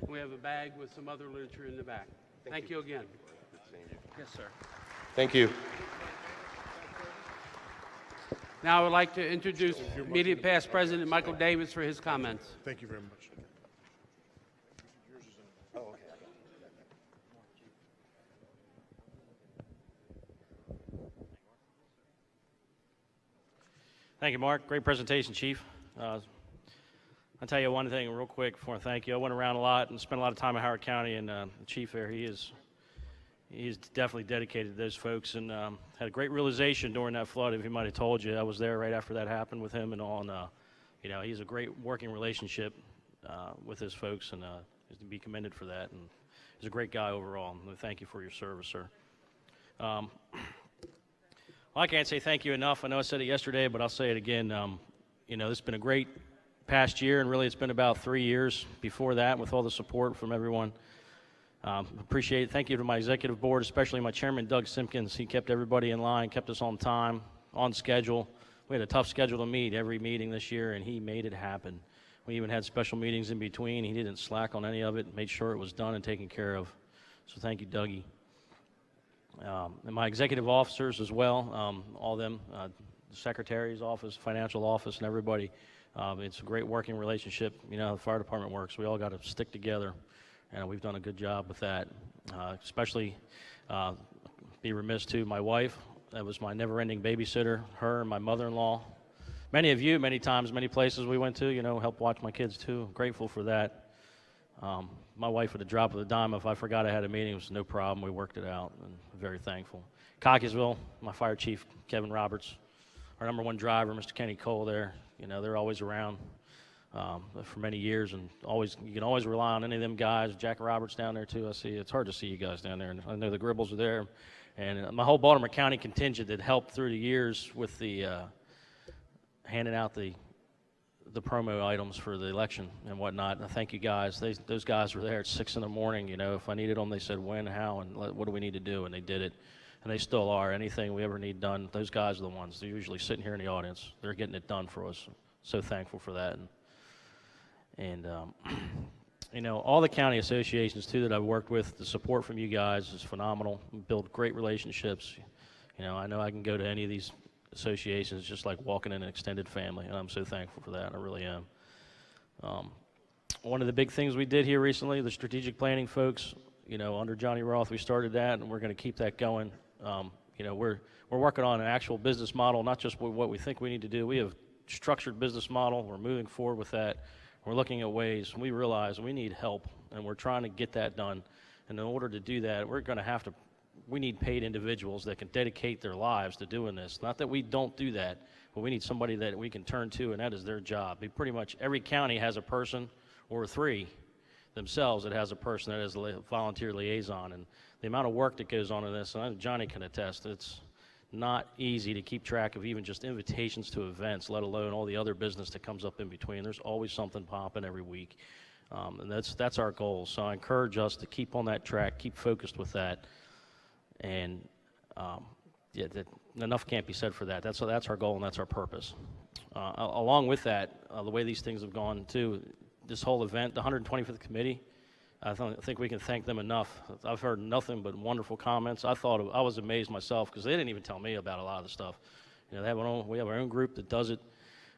We have a bag with some other literature in the back. Thank you again. Yes, sir. Thank you. Now I would like to introduce immediate past President Michael Davis for his comments. Thank you very much. Thank you, Mark. Great presentation, Chief. I'll tell you one thing real quick before I thank you. I went around a lot and spent a lot of time in Howard County, and the Chief there, he's definitely dedicated to those folks, and had a great realization during that flood. If he might have told you, I was there right after that happened with him and all, and you know, he's a great working relationship with his folks, and is to be commended for that, and he's a great guy overall. And thank you for your service, sir. Well, I can't say thank you enough. I know I said it yesterday, but I'll say it again. You know, this has been a great past year, and really it's been about 3 years before that with all the support from everyone. Appreciate it. Thank you to my executive board, especially my chairman, Doug Simpkins. He kept everybody in line, kept us on time, on schedule. We had a tough schedule to meet every meeting this year, and he made it happen. We even had special meetings in between. He didn't slack on any of it, made sure it was done and taken care of. So thank you, Dougie. And my executive officers as well, all of them, the secretary's office, financial office, and everybody. It's a great working relationship. You know how the fire department works. We all got to stick together, and we've done a good job with that. Especially, be remiss too, my wife. That was my never-ending babysitter, her and my mother-in-law. Many of you, many times, many places we went to, you know, helped watch my kids too. Grateful for that. My wife, at a drop of a dime, if I forgot I had a meeting, it was no problem. We worked it out, and very thankful. Cockeysville, my fire chief, Kevin Roberts. Our #1 driver, Mr. Kenny Cole there. You know, they're always around for many years, and always you can always rely on any of them guys. Jack Roberts down there, too. I see. It's hard to see you guys down there, and I know the Gribbles are there. And my whole Baltimore County contingent that helped through the years with the handing out the promo items for the election and whatnot. And I thank you guys. Those guys were there at 6 in the morning. You know, if I needed them, they said when, how, and what do we need to do, and they did it. And they still are. Anything we ever need done, those guys are the ones. They're usually sitting here in the audience. They're getting it done for us. So thankful for that. And you know, all the county associations, too, that I've worked with, the support from you guys is phenomenal. We build great relationships. You know I can go to any of these associations just like walking in an extended family, and I'm so thankful for that. I really am. One of the big things we did here recently, the strategic planning folks, you know, under Johnny Roth, we started that, and we're going to keep that going. You know, we're working on an actual business model, not just what we think we need to do. We have structured business model. We're moving forward with that. We're looking at ways. We realize we need help, and we're trying to get that done. And in order to do that, we need paid individuals that can dedicate their lives to doing this. Not that we don't do that, but we need somebody that we can turn to, and that is their job. Pretty much every county has a person or 3 themselves that has a person that is a volunteer liaison. And the amount of work that goes on in this, and Johnny can attest, it's not easy to keep track of even just invitations to events, let alone all the other business that comes up in between. There's always something popping every week. And that's our goal. So I encourage us to keep on that track, keep focused with that. And enough can't be said for that. That's our goal, and that's our purpose. Along with that, the way these things have gone too, this whole event, the 125th committee, I think we can thank them enough. I've heard nothing but wonderful comments. I was amazed myself because they didn't even tell me about a lot of the stuff. You know, we have our own group that does it,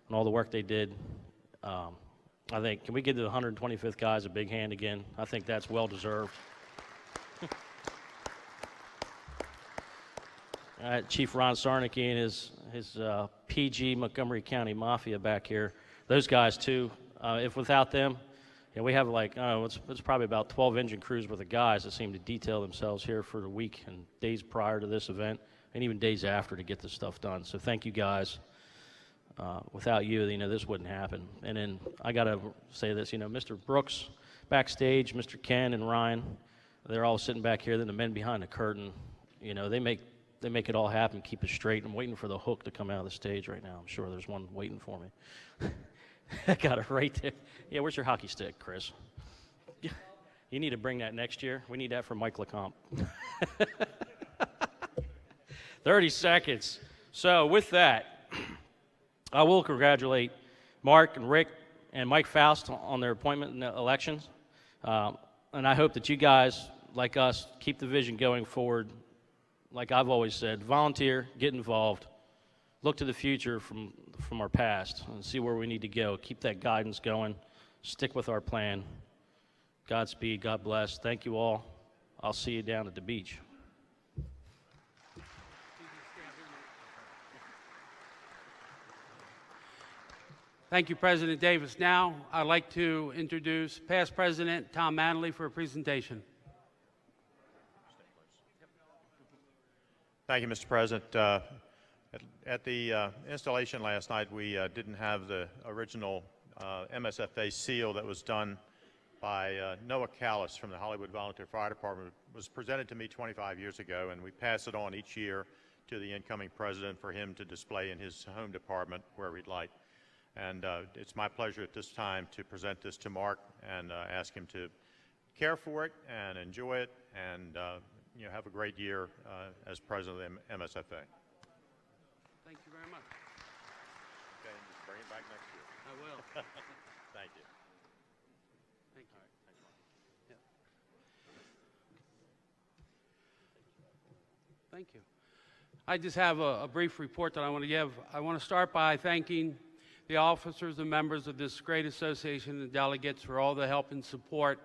and all the work they did. I think, can we give the 125th guys a big hand again? I think that's well deserved. Chief Ron Sarnicki and his PG Montgomery County Mafia back here. Those guys too. If without them, we have like, it's probably about 12 engine crews worth of guys that seem to detail themselves here for the week and days prior to this event, and even days after to get this stuff done. So thank you guys. Without you, this wouldn't happen. And then I got to say this, Mr. Brooks backstage, Mr. Ken and Ryan, they're all sitting back here. Then the men behind the curtain, they make it all happen, keep it straight. I'm waiting for the hook to come out of the stage right now. I'm sure there's one waiting for me. I got it right there. Yeah, where's your hockey stick, Chris? You need to bring that next year. We need that for Mike LeCompte. 30 seconds. So with that, I will congratulate Mark and Rick and Mike Faust on their appointment in the elections. And I hope that you guys, like us, keep the vision going forward. Like I've always said, volunteer, get involved, look to the future from our past and see where we need to go. Keep that guidance going. Stick with our plan. Godspeed. God bless. Thank you all. I'll see you down at the beach. Thank you, President Davis. Now, I'd like to introduce past President Tom Manley for a presentation. Thank you, Mr. President. At the installation last night, we didn't have the original MSFA seal that was done by Noah Callis from the Hollywood Volunteer Fire Department. It was presented to me 25 years ago, and we pass it on each year to the incoming president for him to display in his home department where he'd like. And it's my pleasure at this time to present this to Mark and ask him to care for it and enjoy it and have a great year as president of the MSFA. Thank you very much. Okay, and just bring it back next year. I will. Thank you. Thank you. Yeah. Thank you. I just have a brief report that I want to give. I want to start by thanking the officers and members of this great association and delegates for all the help and support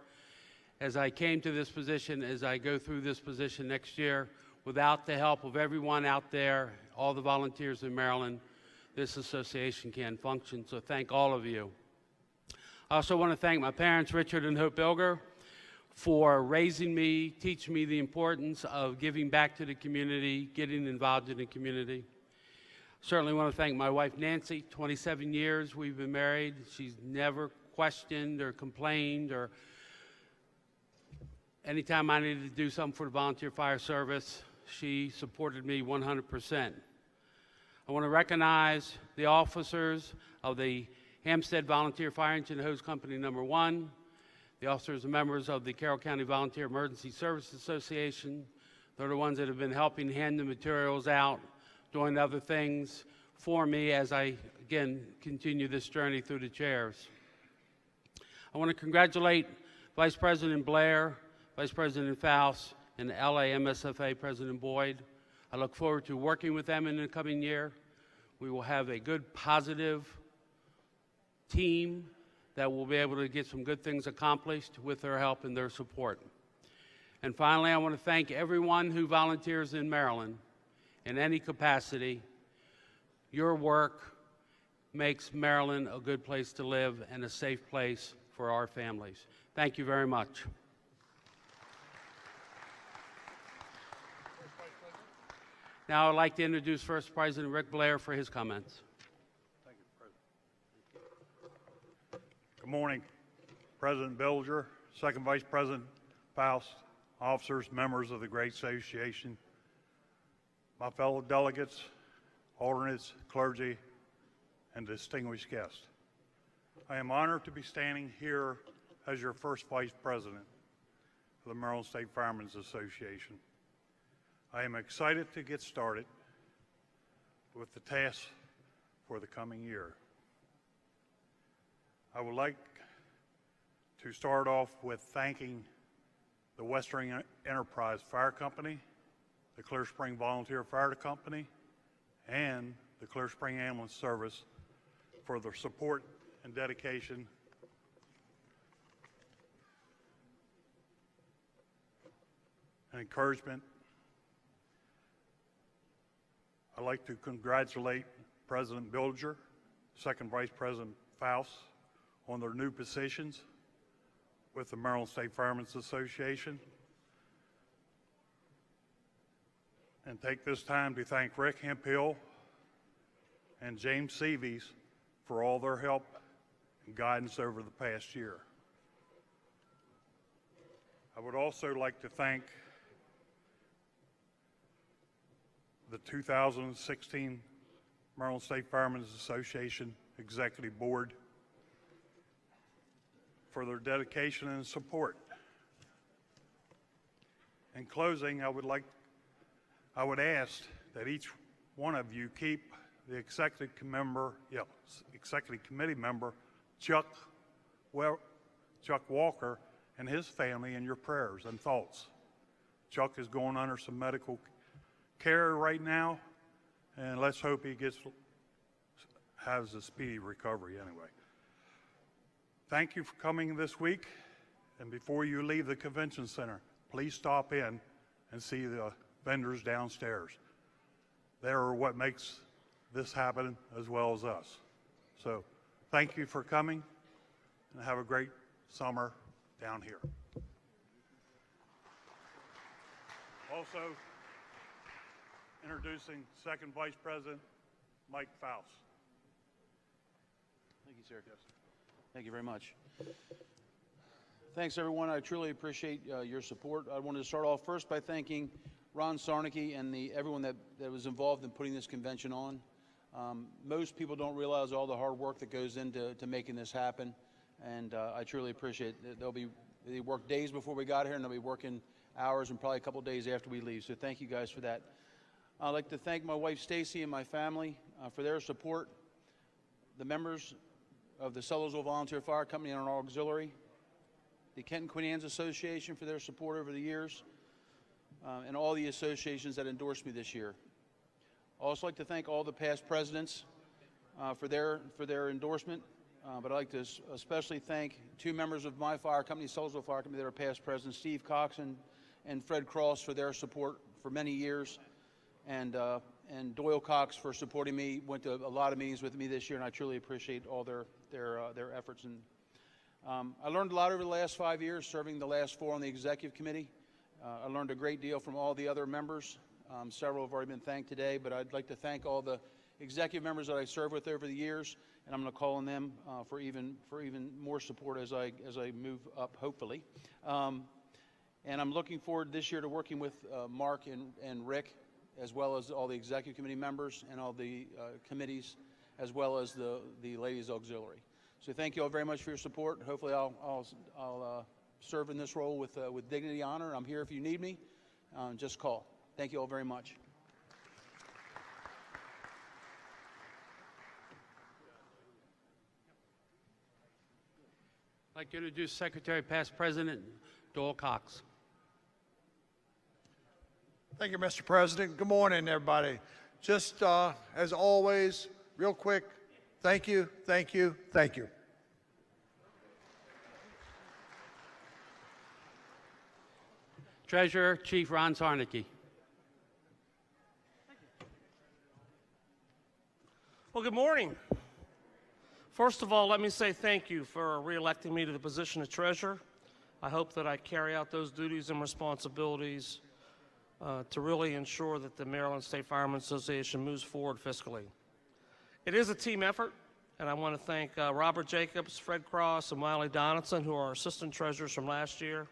as I came to this position, as I go through this position next year. Without the help of everyone out there, all the volunteers in Maryland, this association can't function, so thank all of you. I also want to thank my parents, Richard and Hope Bilger, for raising me, teaching me the importance of giving back to the community, getting involved in the community. Certainly want to thank my wife, Nancy. 27 years we've been married. She's never questioned or complained, or anytime I needed to do something for the volunteer fire service, she supported me 100%. I want to recognize the officers of the Hampstead Volunteer Fire Engine Hose Company number 1, the officers and members of the Carroll County Volunteer Emergency Service Association. They're the ones that have been helping hand the materials out, doing other things for me as I, again, continue this journey through the chairs. I want to congratulate Vice President Blair, Vice President Faust, and LA MSFA President Boyd. I look forward to working with them in the coming year. We will have a good, positive team that will be able to get some good things accomplished with their help and their support. And finally, I want to thank everyone who volunteers in Maryland in any capacity. Your work makes Maryland a good place to live and a safe place for our families. Thank you very much. Now I'd like to introduce First President Rick Blair for his comments. Thank you, President. Good morning, President Bilger, Second Vice President Faust, officers, members of the great association, my fellow delegates, alternates, clergy, and distinguished guests. I am honored to be standing here as your first Vice President of the Maryland State Firemen's Association. I am excited to get started with the tasks for the coming year. I would like to start off with thanking the Western Enterprise Fire Company, the Clear Spring Volunteer Fire Company, and the Clear Spring Ambulance Service for their support and dedication and encouragement. I'd like to congratulate President Bilger, Second Vice President Faust on their new positions with the Maryland State Firemen's Association. And take this time to thank Rick Hemphill and James Seavies for all their help and guidance over the past year. I would also like to thank the 2016 Maryland State Firemen's Association Executive Board for their dedication and support. In closing, I would ask that each one of you keep the executive committee member Chuck Walker and his family in your prayers and thoughts. Chuck is going under some medical care right now, and let's hope he has a speedy recovery anyway. Thank you for coming this week, and before you leave the convention center, please stop in and see the vendors downstairs. They are what makes this happen as well as us. So thank you for coming, and have a great summer down here. Also, introducing Second Vice President Mike Faust. Thank you, sir. Yes. Thank you very much. Thanks, everyone. I truly appreciate your support. I wanted to start off first by thanking Ron Sarnicki and everyone that was involved in putting this convention on. Most people don't realize all the hard work that goes into making this happen, and I truly appreciate it. They worked days before we got here, and they'll be working hours and probably a couple days after we leave. So thank you guys for that. I'd like to thank my wife Stacy and my family for their support, the members of the Sellersville Volunteer Fire Company and our auxiliary, the Kenton Queen Anne's Association for their support over the years, and all the associations that endorsed me this year. I'd also like to thank all the past presidents for their endorsement, but I'd like to especially thank two members of my fire company, Sellersville Fire Company, that are past presidents, Steve Cox and Fred Cross, for their support for many years, and Doyle Cox for supporting me. Went to a lot of meetings with me this year, and I truly appreciate all their efforts. And I learned a lot over the last 5 years, serving the last 4 on the executive committee. I learned a great deal from all the other members. Several have already been thanked today, but I'd like to thank all the executive members that I served with over the years, and I'm going to call on them for even more support as I move up, hopefully. And I'm looking forward this year to working with Mark and Rick, as well as all the executive committee members and all the committees, as well as the ladies auxiliary. So thank you all very much for your support. Hopefully I'll serve in this role with dignity, honor, and I'm here if you need me. Just call. Thank you all very much. I'd like to introduce Secretary Past President Doyle Cox. Thank you, Mr. President. Good morning, everybody. Just as always, real quick, thank you, thank you, thank you. Treasurer Chief Ron Sarnicki. Well, good morning. First of all, let me say thank you for re-electing me to the position of treasurer. I hope that I carry out those duties and responsibilities to really ensure that the Maryland State Firemen's Association moves forward fiscally. It is a team effort, and I want to thank Robert Jacobs, Fred Cross, and Wiley Donaldson, who are our assistant treasurers from last year,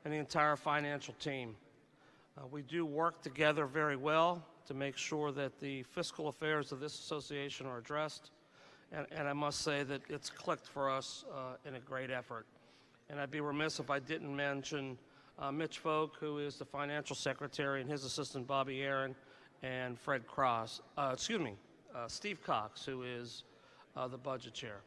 and the entire financial team. We do work together very well to make sure that the fiscal affairs of this association are addressed, and I must say that it's clicked for us in a great effort. And I'd be remiss if I didn't mention Mitch Folk, who is the financial secretary, and his assistant Bobby Aaron, and Fred Cross, Steve Cox, who is the budget chair.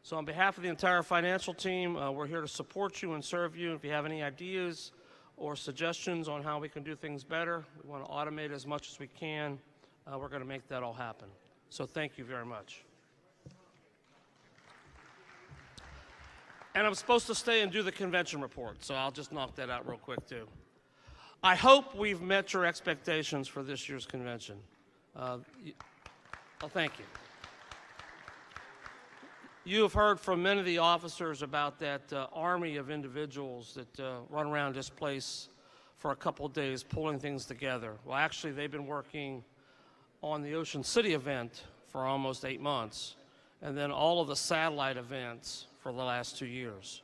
So on behalf of the entire financial team, we're here to support you and serve you. If you have any ideas or suggestions on how we can do things better, we want to automate as much as we can, we're going to make that all happen. So thank you very much. And I'm supposed to stay and do the convention report, so I'll just knock that out real quick, too. I hope we've met your expectations for this year's convention. Thank you. You have heard from many of the officers about that army of individuals that run around this place for a couple of days pulling things together. Well, actually, they've been working on the Ocean City event for almost 8 months, and then all of the satellite events for the last 2 years.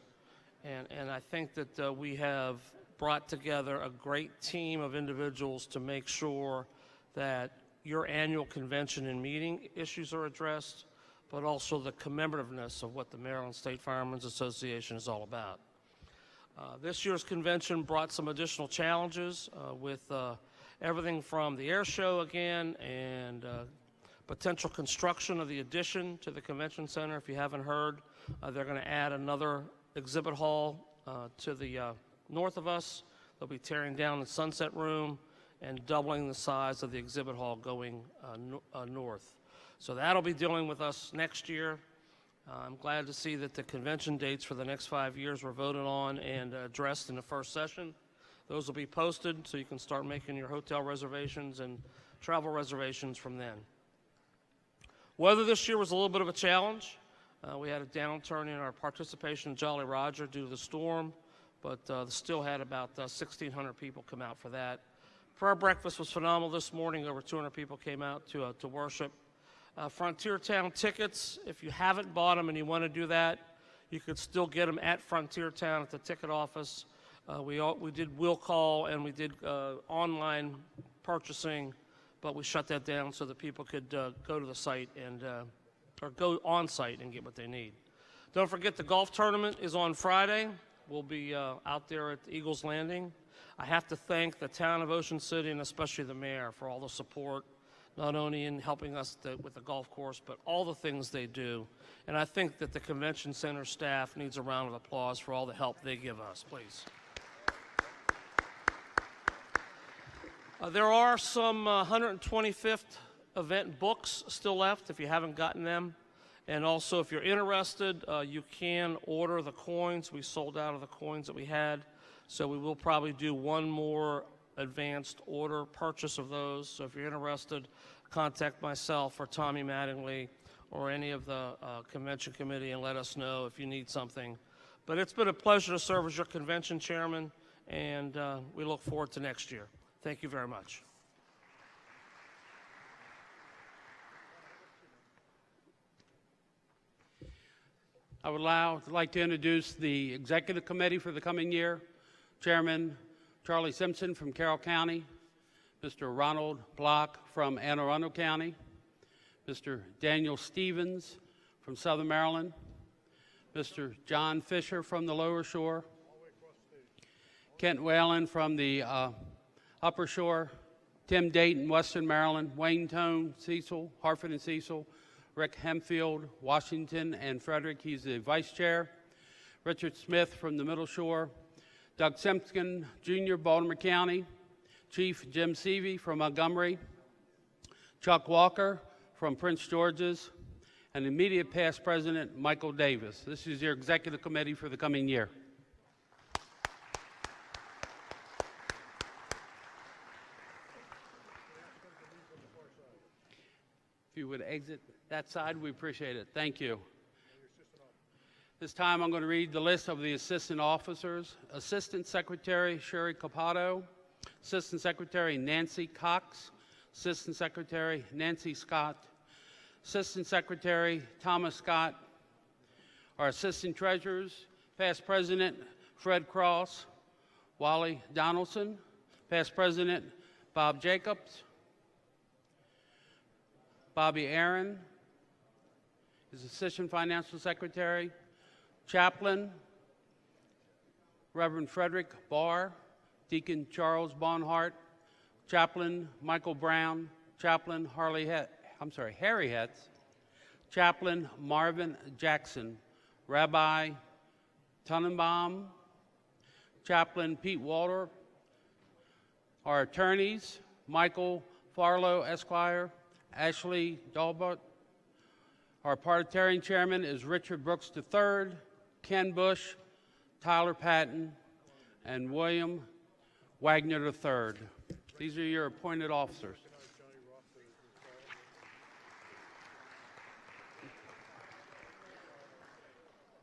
And I think that we have brought together a great team of individuals to make sure that your annual convention and meeting issues are addressed, but also the commemorativeness of what the Maryland State Firemen's Association is all about. This year's convention brought some additional challenges with everything from the air show again and potential construction of the addition to the convention center. If you haven't heard, they're going to add another exhibit hall to the north of us. They'll be tearing down the Sunset Room and doubling the size of the exhibit hall going north. So that'll be dealing with us next year. I'm glad to see that the convention dates for the next 5 years were voted on and addressed in the first session. Those will be posted so you can start making your hotel reservations and travel reservations from then. Weather this year was a little bit of a challenge. We had a downturn in our participation in Jolly Roger due to the storm, but still had about 1,600 people come out for that. Prayer breakfast was phenomenal this morning. Over 200 people came out to worship. Frontier Town tickets, if you haven't bought them and you want to do that, you could still get them at Frontier Town at the ticket office. We did will call and we did online purchasing, but we shut that down so that people could go to the site and or go on site and get what they need. Don't forget the golf tournament is on Friday. We'll be out there at Eagles Landing. I have to thank the town of Ocean City and especially the mayor for all the support, not only in helping us with the golf course, but all the things they do. And I think that the convention center staff needs a round of applause for all the help they give us, please. There are some 125th event books still left if you haven't gotten them. And also, if you're interested, you can order the coins. We sold out of the coins that we had. So we will probably do one more advanced order purchase of those. So if you're interested, contact myself or Tommy Mattingly or any of the convention committee and let us know if you need something. But it's been a pleasure to serve as your convention chairman, and we look forward to next year. Thank you very much. I would like to introduce the executive committee for the coming year. Chairman Charlie Simpson from Carroll County, Mr. Ronald Block from Anne Arundel County, Mr. Daniel Stevens from Southern Maryland, Mr. John Fisher from the Lower Shore, Kent Whalen from the Upper Shore, Tim Dayton, Western Maryland, Wayne Tone, Cecil, Hartford and Cecil, Rick Hempfield, Washington and Frederick, he's the vice chair, Richard Smith from the Middle Shore, Doug Simpson, Jr., Baltimore County, Chief Jim Seavey from Montgomery, Chuck Walker from Prince George's, and immediate past president Michael Davis. This is your executive committee for the coming year. If you would exit that side, we appreciate it. Thank you. This time I'm going to read the list of the assistant officers. Assistant Secretary Sherry Capato, Assistant Secretary Nancy Cox, Assistant Secretary Nancy Scott, Assistant Secretary Thomas Scott, our Assistant Treasurers, Past President Fred Cross, Wally Donaldson, Past President Bob Jacobs, Bobby Aaron, his Assistant Financial Secretary, Chaplain, Reverend Frederick Barr, Deacon Charles Bonhart, Chaplain Michael Brown, Chaplain Harry Hetz, Chaplain Marvin Jackson, Rabbi Tannenbaum, Chaplain Pete Walter, our attorneys, Michael Farlow, Esquire, Ashley Dalbert. Our parliamentarian chairman is Richard Brooks III, Ken Bush, Tyler Patton, and William Wagner III. These are your appointed officers.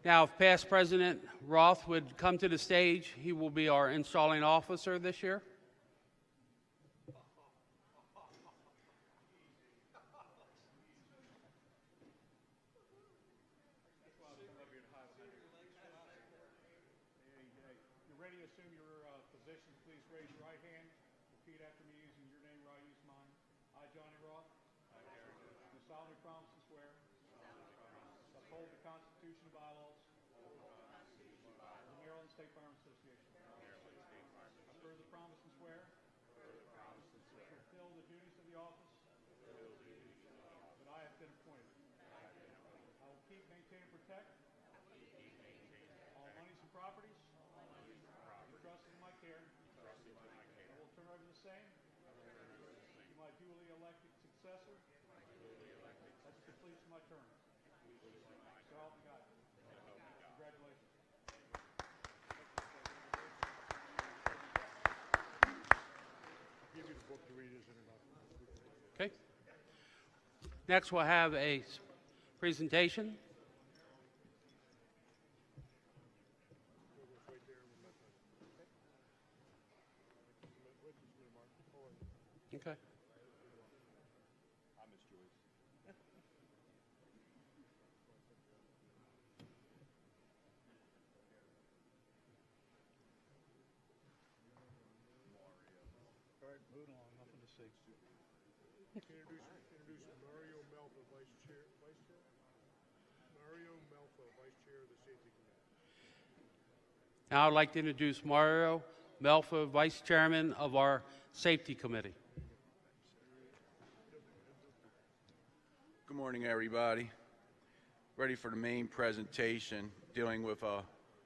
Now, if past President Roth would come to the stage, he will be our installing officer this year. You're ready to assume your position. Please raise your right hand. Repeat after me using your name or I use mine. I, Johnny Roth. Do solemnly promise to swear. Uphold the Constitution and bylaws of the Maryland State Firearms Association. I further promise and swear to fulfill the duties of the office that I have been appointed. I will keep, maintain, and protect all monies and properties entrusted in my care. I will turn over the same to my duly elected successor as it completes my term. So help me God. Congratulations. Give you the book to read as introduction. Okay. Next, we'll have a presentation. Okay. All right, moving along, nothing to see. Introduce Mario Melfa, Vice Chair. Mario Melfa, Vice Chair of the Safety Committee. Now I'd like to introduce Mario Melfa, Vice Chairman of our Safety Committee. Good morning, everybody. Ready for the main presentation dealing with a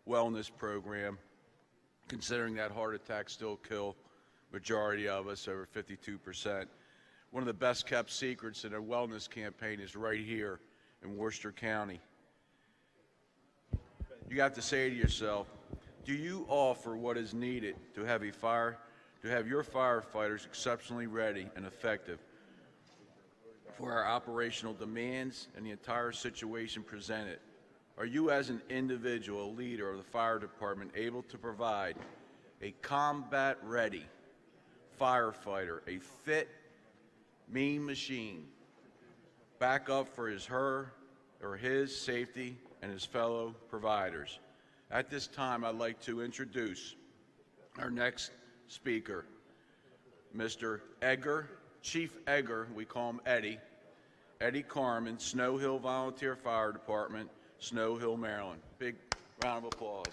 wellness program, considering that heart attacks still kill majority of us, over 52%. One of the best kept secrets in a wellness campaign is right here in Worcester County. You have to say to yourself, do you offer what is needed to have your firefighters exceptionally ready and effective for our operational demands and the entire situation presented? Are you as an individual leader of the fire department able to provide a combat-ready firefighter, a fit, mean machine, back up for her or his safety and his fellow providers? At this time, I'd like to introduce our next speaker, Mr. Edgar, Chief Edgar, we call him Eddie Carmen, Snow Hill Volunteer Fire Department, Snow Hill, Maryland. Big round of applause.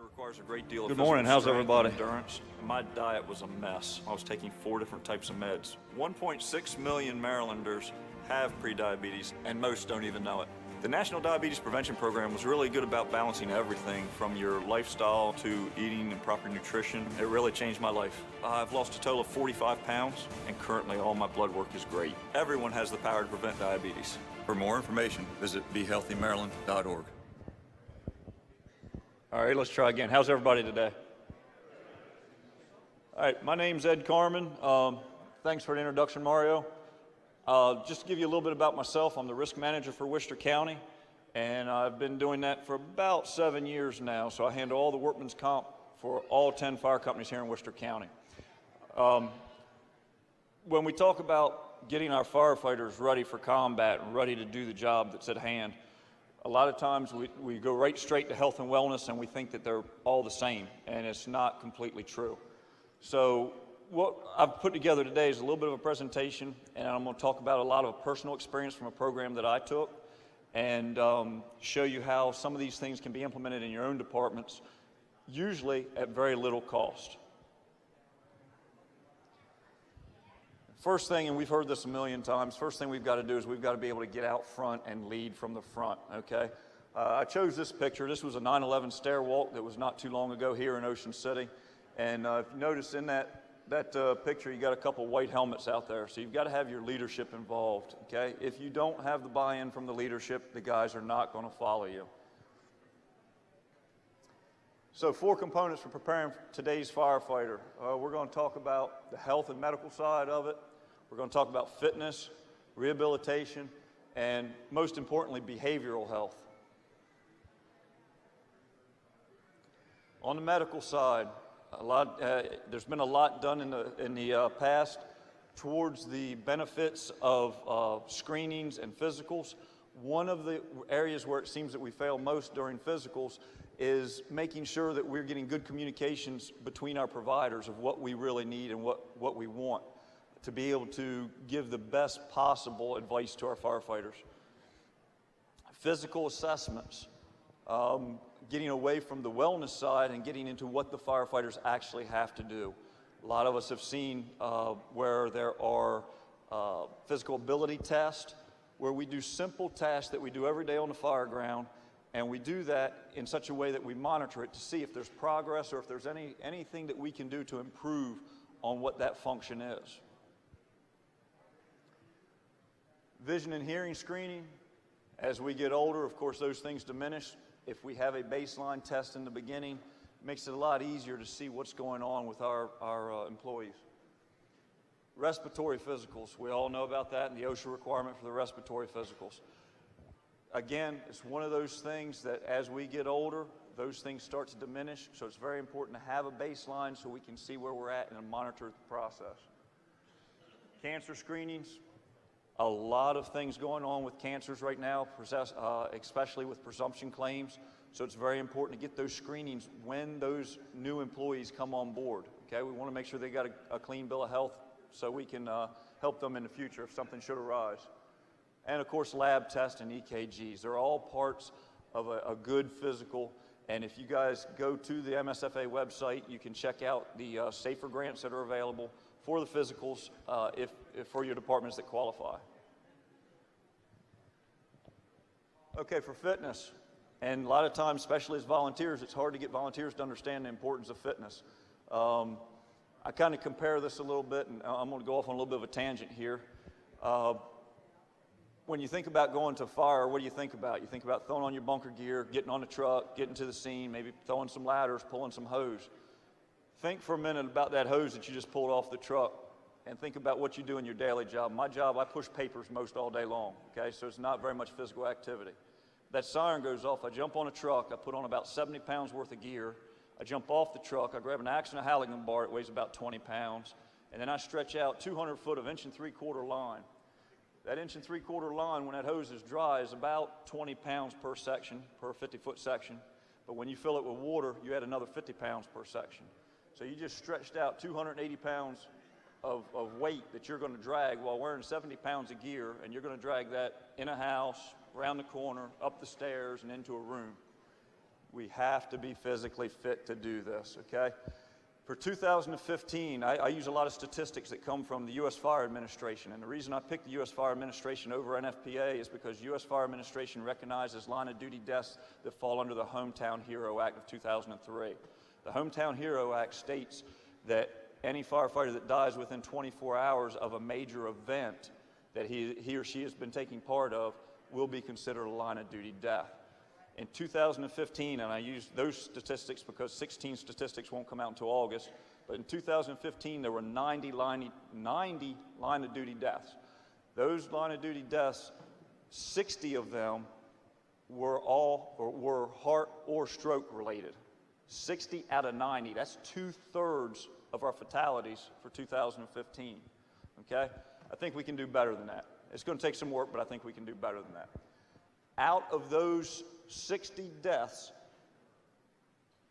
Requires a great deal of Good morning. How's physical strength everybody? and endurance. My diet was a mess. I was taking 4 different types of meds. 1.6 million Marylanders have prediabetes, and most don't even know it. The National Diabetes Prevention Program was really good about balancing everything from your lifestyle to eating and proper nutrition. It really changed my life. I've lost a total of 45 pounds, and currently all my blood work is great. Everyone has the power to prevent diabetes. For more information, visit BeHealthyMaryland.org. All right, let's try again. How's everybody today? All right, my name's Ed Carmen. Thanks for the introduction, Mario. Just to give you a little bit about myself, I'm the risk manager for Worcester County, and I've been doing that for about 7 years now, so I handle all the workman's comp for all 10 fire companies here in Worcester County. When we talk about getting our firefighters ready for combat and ready to do the job that's at hand, a lot of times we go right straight to health and wellness and we think that they're all the same, and it's not completely true. So what I've put together today is a little bit of a presentation, and I'm going to talk about a lot of personal experience from a program that I took and show you how some of these things can be implemented in your own departments, usually at very little cost. First thing, and we've heard this a million times, first thing we've got to do is we've got to be able to get out front and lead from the front, okay? I chose this picture. This was a 9/11 stair walk that was not too long ago here in Ocean City. And if you notice in that picture, you got a couple white helmets out there. So you've got to have your leadership involved, okay? If you don't have the buy-in from the leadership, the guys are not going to follow you. So 4 components for preparing today's firefighter. We're going to talk about the health and medical side of it. We're going to talk about fitness, rehabilitation, and most importantly, behavioral health. On the medical side, there's been a lot done in the past towards the benefits of screenings and physicals. One of the areas where it seems that we fail most during physicals is making sure that we're getting good communications between our providers of what we really need and what we want to be able to give the best possible advice to our firefighters. Physical assessments, getting away from the wellness side and getting into what the firefighters actually have to do. A lot of us have seen where there are physical ability tests, where we do simple tasks that we do every day on the fire ground, and we do that in such a way that we monitor it to see if there's progress or if there's anything that we can do to improve on what that function is. Vision and hearing screening. As we get older, of course, those things diminish. If we have a baseline test in the beginning, it makes it a lot easier to see what's going on with our employees. Respiratory physicals. We all know about that and the OSHA requirement for the respiratory physicals. Again, it's one of those things that as we get older, those things start to diminish. So it's very important to have a baseline so we can see where we're at and monitor the process. Cancer screenings. A lot of things going on with cancers right now, especially with presumption claims. So it's very important to get those screenings when those new employees come on board. Okay, we want to make sure they got a clean bill of health so we can help them in the future if something should arise. And of course, lab tests and EKGs. They're all parts of a good physical. And if you guys go to the MSFA website, you can check out the SAFER grants that are available for the physicals if for your departments that qualify. Okay, for fitness, and a lot of times, especially as volunteers, it's hard to get volunteers to understand the importance of fitness. I kind of compare this a little bit, and I'm going to go off on a little bit of a tangent here. When you think about going to fire, what do you think about? You think about throwing on your bunker gear, getting on the truck, getting to the scene, maybe throwing some ladders, pulling some hose. Think for a minute about that hose that you just pulled off the truck, and think about what you do in your daily job. My job, I push papers most all day long, okay? So it's not very much physical activity. That siren goes off, I jump on a truck, I put on about 70 pounds worth of gear, I jump off the truck, I grab an axe and a Halligan bar, it weighs about 20 pounds, and then I stretch out 200 foot of 1 3/4 line. That 1 3/4 line, when that hose is dry, is about 20 pounds per section, per 50-foot section. But when you fill it with water, you add another 50 pounds per section. So you just stretched out 280 pounds of weight that you're going to drag while wearing 70 pounds of gear, and you're going to drag that in a house, around the corner, up the stairs, and into a room. We have to be physically fit to do this, okay? For 2015, I use a lot of statistics that come from the U.S. Fire Administration, and the reason I picked the U.S. Fire Administration over NFPA is because U.S. Fire Administration recognizes line-of-duty deaths that fall under the Hometown Hero Act of 2003. The Hometown Hero Act states that any firefighter that dies within 24 hours of a major event that he or she has been taking part of will be considered a line-of-duty death. In 2015, and I use those statistics because 16 statistics won't come out until August, but in 2015 there were 90 line-of-duty deaths. Those line-of-duty deaths, 60 of them were heart or stroke related. 60 out of 90, that's 2/3 of our fatalities for 2015, okay? I think we can do better than that. It's going to take some work, but I think we can do better than that. Out of those 60 deaths,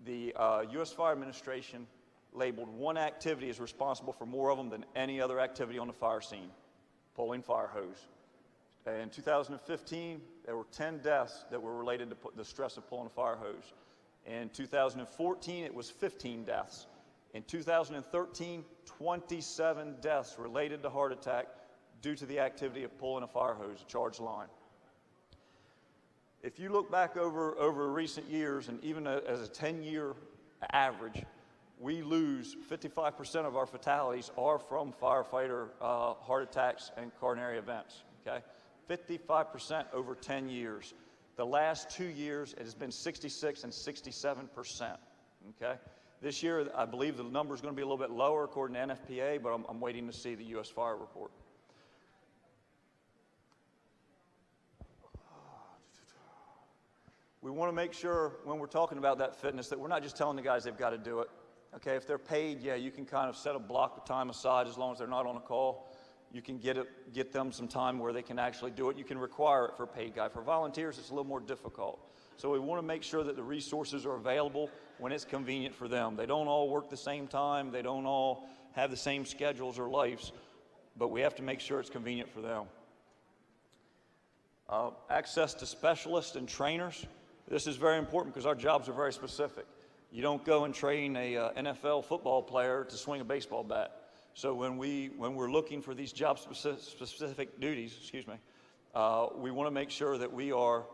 the U.S. Fire Administration labeled one activity as responsible for more of them than any other activity on the fire scene, pulling fire hose. In 2015, there were 10 deaths that were related to the stress of pulling a fire hose. In 2014, it was 15 deaths. In 2013, 27 deaths related to heart attack due to the activity of pulling a fire hose, a charged line. If you look back over recent years, and even as a 10-year average, we lose 55% of our fatalities are from firefighter heart attacks and coronary events, okay? 55% over 10 years. The last 2 years, it has been 66 and 67%, okay? This year, I believe the number is going to be a little bit lower according to NFPA, but I'm waiting to see the U.S. Fire report. We want to make sure when we're talking about that fitness that we're not just telling the guys they've got to do it. Okay, if they're paid, yeah, you can kind of set a block of time aside as long as they're not on a call. You can get them some time where they can actually do it. You can require it for a paid guy. For volunteers, it's a little more difficult. So we want to make sure that the resources are available when it's convenient for them. They don't all work the same time. They don't all have the same schedules or lives, but we have to make sure it's convenient for them. Access to specialists and trainers. This is very important because our jobs are very specific. You don't go and train a NFL football player to swing a baseball bat. So when we're looking for these job specific duties, we want to make sure that we are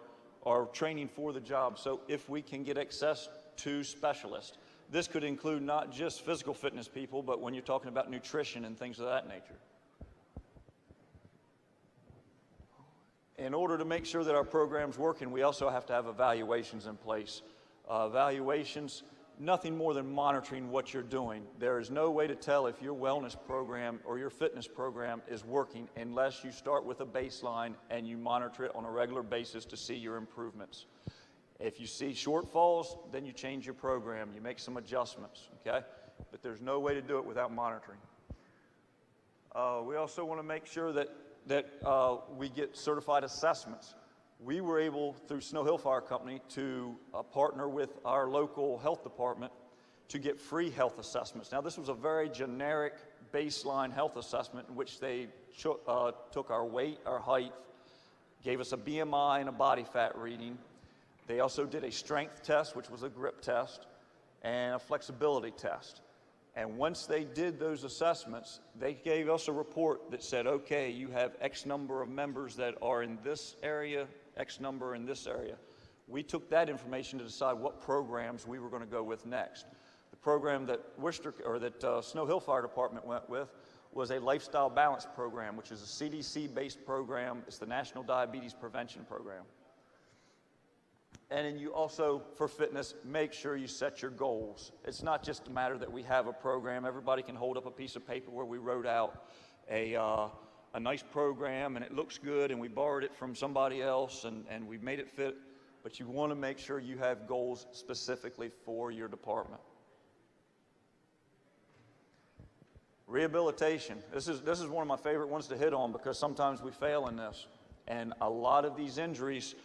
training for the job. So if we can get access to specialists, this could include not just physical fitness people, but when you're talking about nutrition and things of that nature. In order to make sure that our program's working, we also have to have evaluations in place. Evaluations, nothing more than monitoring what you're doing. There is no way to tell if your wellness program or your fitness program is working unless you start with a baseline and you monitor it on a regular basis to see your improvements. If you see shortfalls, then you change your program. You make some adjustments, okay? But there's no way to do it without monitoring. We also want to make sure that we get certified assessments. We were able, through Snow Hill Fire Company, to partner with our local health department to get free health assessments. Now, this was a very generic baseline health assessment in which they took our weight, our height, gave us a BMI and a body fat reading. They also did a strength test, which was a grip test, and a flexibility test. And once they did those assessments, they gave us a report that said, okay, you have X number of members that are in this area, X number in this area. We took that information to decide what programs we were going to go with next. The program that Snow Hill Fire Department went with was a lifestyle balance program, which is a CDC-based program. It's the National Diabetes Prevention Program. And then you also, for fitness, make sure you set your goals. It's not just a matter that we have a program. Everybody can hold up a piece of paper where we wrote out a nice program and it looks good and we borrowed it from somebody else and we made it fit. But you want to make sure you have goals specifically for your department. Rehabilitation. This is one of my favorite ones to hit on because sometimes we fail in this. And a lot of these injuries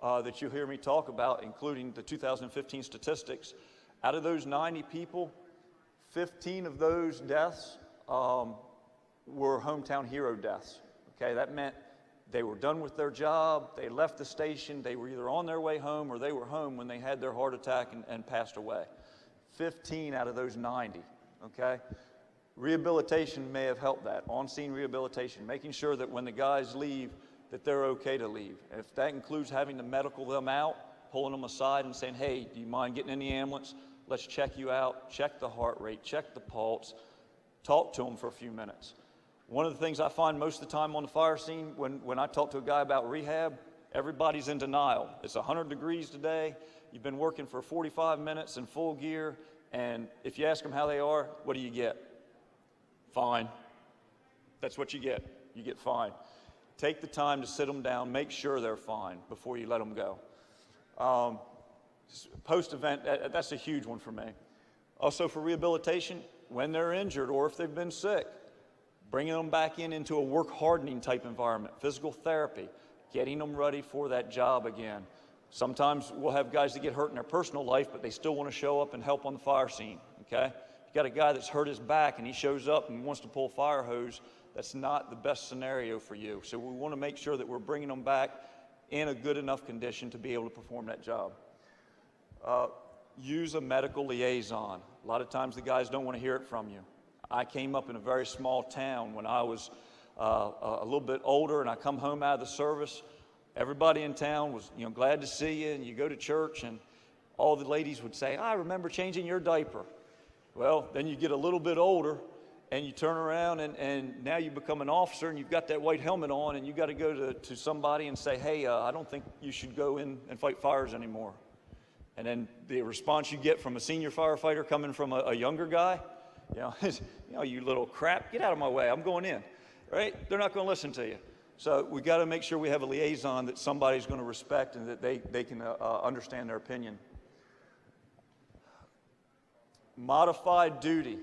that you hear me talk about, including the 2015 statistics, out of those 90 people, 15 of those deaths were hometown hero deaths. Okay, that meant they were done with their job, they left the station, they were either on their way home or they were home when they had their heart attack and passed away. 15 out of those 90, okay? Rehabilitation may have helped that, on-scene rehabilitation, making sure that when the guys leave, that they're okay to leave. If that includes having to medical them out, pulling them aside and saying, hey, do you mind getting in the ambulance? Let's check you out, check the heart rate, check the pulse, talk to them for a few minutes. One of the things I find most of the time on the fire scene, when I talk to a guy about rehab, everybody's in denial. It's 100 degrees today, you've been working for 45 minutes in full gear, and if you ask them how they are, what do you get? Fine. That's what you get. You get fine. Take the time to sit them down, make sure they're fine before you let them go. Post-event, that's a huge one for me. Also for rehabilitation, when they're injured or if they've been sick, bringing them back into a work hardening type environment, physical therapy, getting them ready for that job again. Sometimes we'll have guys that get hurt in their personal life, but they still want to show up and help on the fire scene, okay? You got a guy that's hurt his back and he shows up and wants to pull a fire hose, that's not the best scenario for you. So we want to make sure that we're bringing them back in a good enough condition to be able to perform that job. Use a medical liaison. A lot of times the guys don't want to hear it from you. I came up in a very small town when I was a little bit older and I come home out of the service. Everybody in town was glad to see you, and you go to church and all the ladies would say, I remember changing your diaper. Well, then you get a little bit older and you turn around and now you become an officer and you've got that white helmet on and you got to go to somebody and say, hey, I don't think you should go in and fight fires anymore. And then the response you get from a senior firefighter coming from a younger guy, is, you little crap, get out of my way, I'm going in, right? They're not going to listen to you. So we got to make sure we have a liaison that somebody's going to respect and that they can understand their opinion. Modified duty.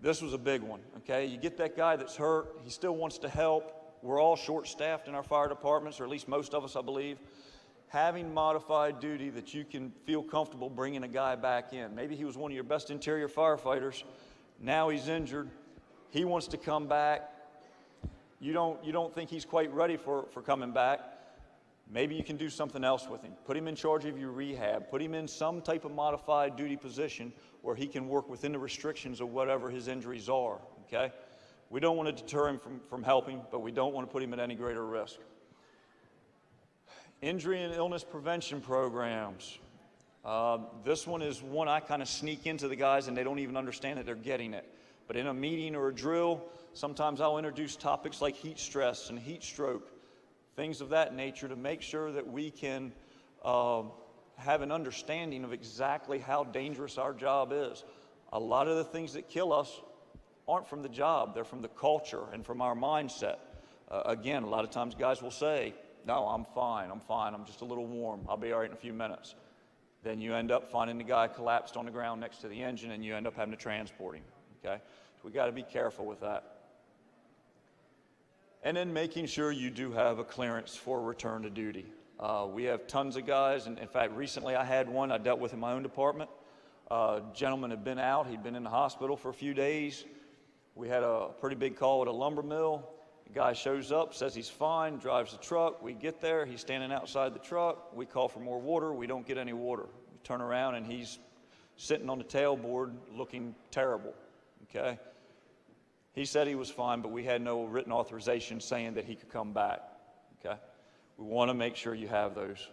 This was a big one, okay? You get that guy that's hurt, he still wants to help. We're all short-staffed in our fire departments, or at least most of us, I believe. Having modified duty that you can feel comfortable bringing a guy back in. Maybe he was one of your best interior firefighters. Now he's injured. He wants to come back. You don't think he's quite ready for coming back. Maybe you can do something else with him. Put him in charge of your rehab. Put him in some type of modified duty position where he can work within the restrictions of whatever his injuries are, okay? We don't want to deter him from helping, but we don't want to put him at any greater risk. Injury and illness prevention programs. This one is one I kind of sneak into the guys and they don't even understand that they're getting it. But in a meeting or a drill, sometimes I'll introduce topics like heat stress and heat stroke, things of that nature to make sure that we can have an understanding of exactly how dangerous our job is. A lot of the things that kill us aren't from the job, they're from the culture and from our mindset. Again, a lot of times guys will say, no, I'm fine, I'm just a little warm, I'll be all right in a few minutes. Then you end up finding the guy collapsed on the ground next to the engine and you end up having to transport him, okay? So we gotta be careful with that. And then making sure you do have a clearance for return to duty. We have tons of guys, and in fact, recently I had one I dealt with in my own department. A gentleman had been out, he'd been in the hospital for a few days. We had a pretty big call at a lumber mill. The guy shows up, says he's fine, drives the truck. We get there, he's standing outside the truck. We call for more water, we don't get any water. We turn around and he's sitting on the tailboard looking terrible, okay? He said he was fine, but we had no written authorization saying that he could come back, okay? We want to make sure you have those.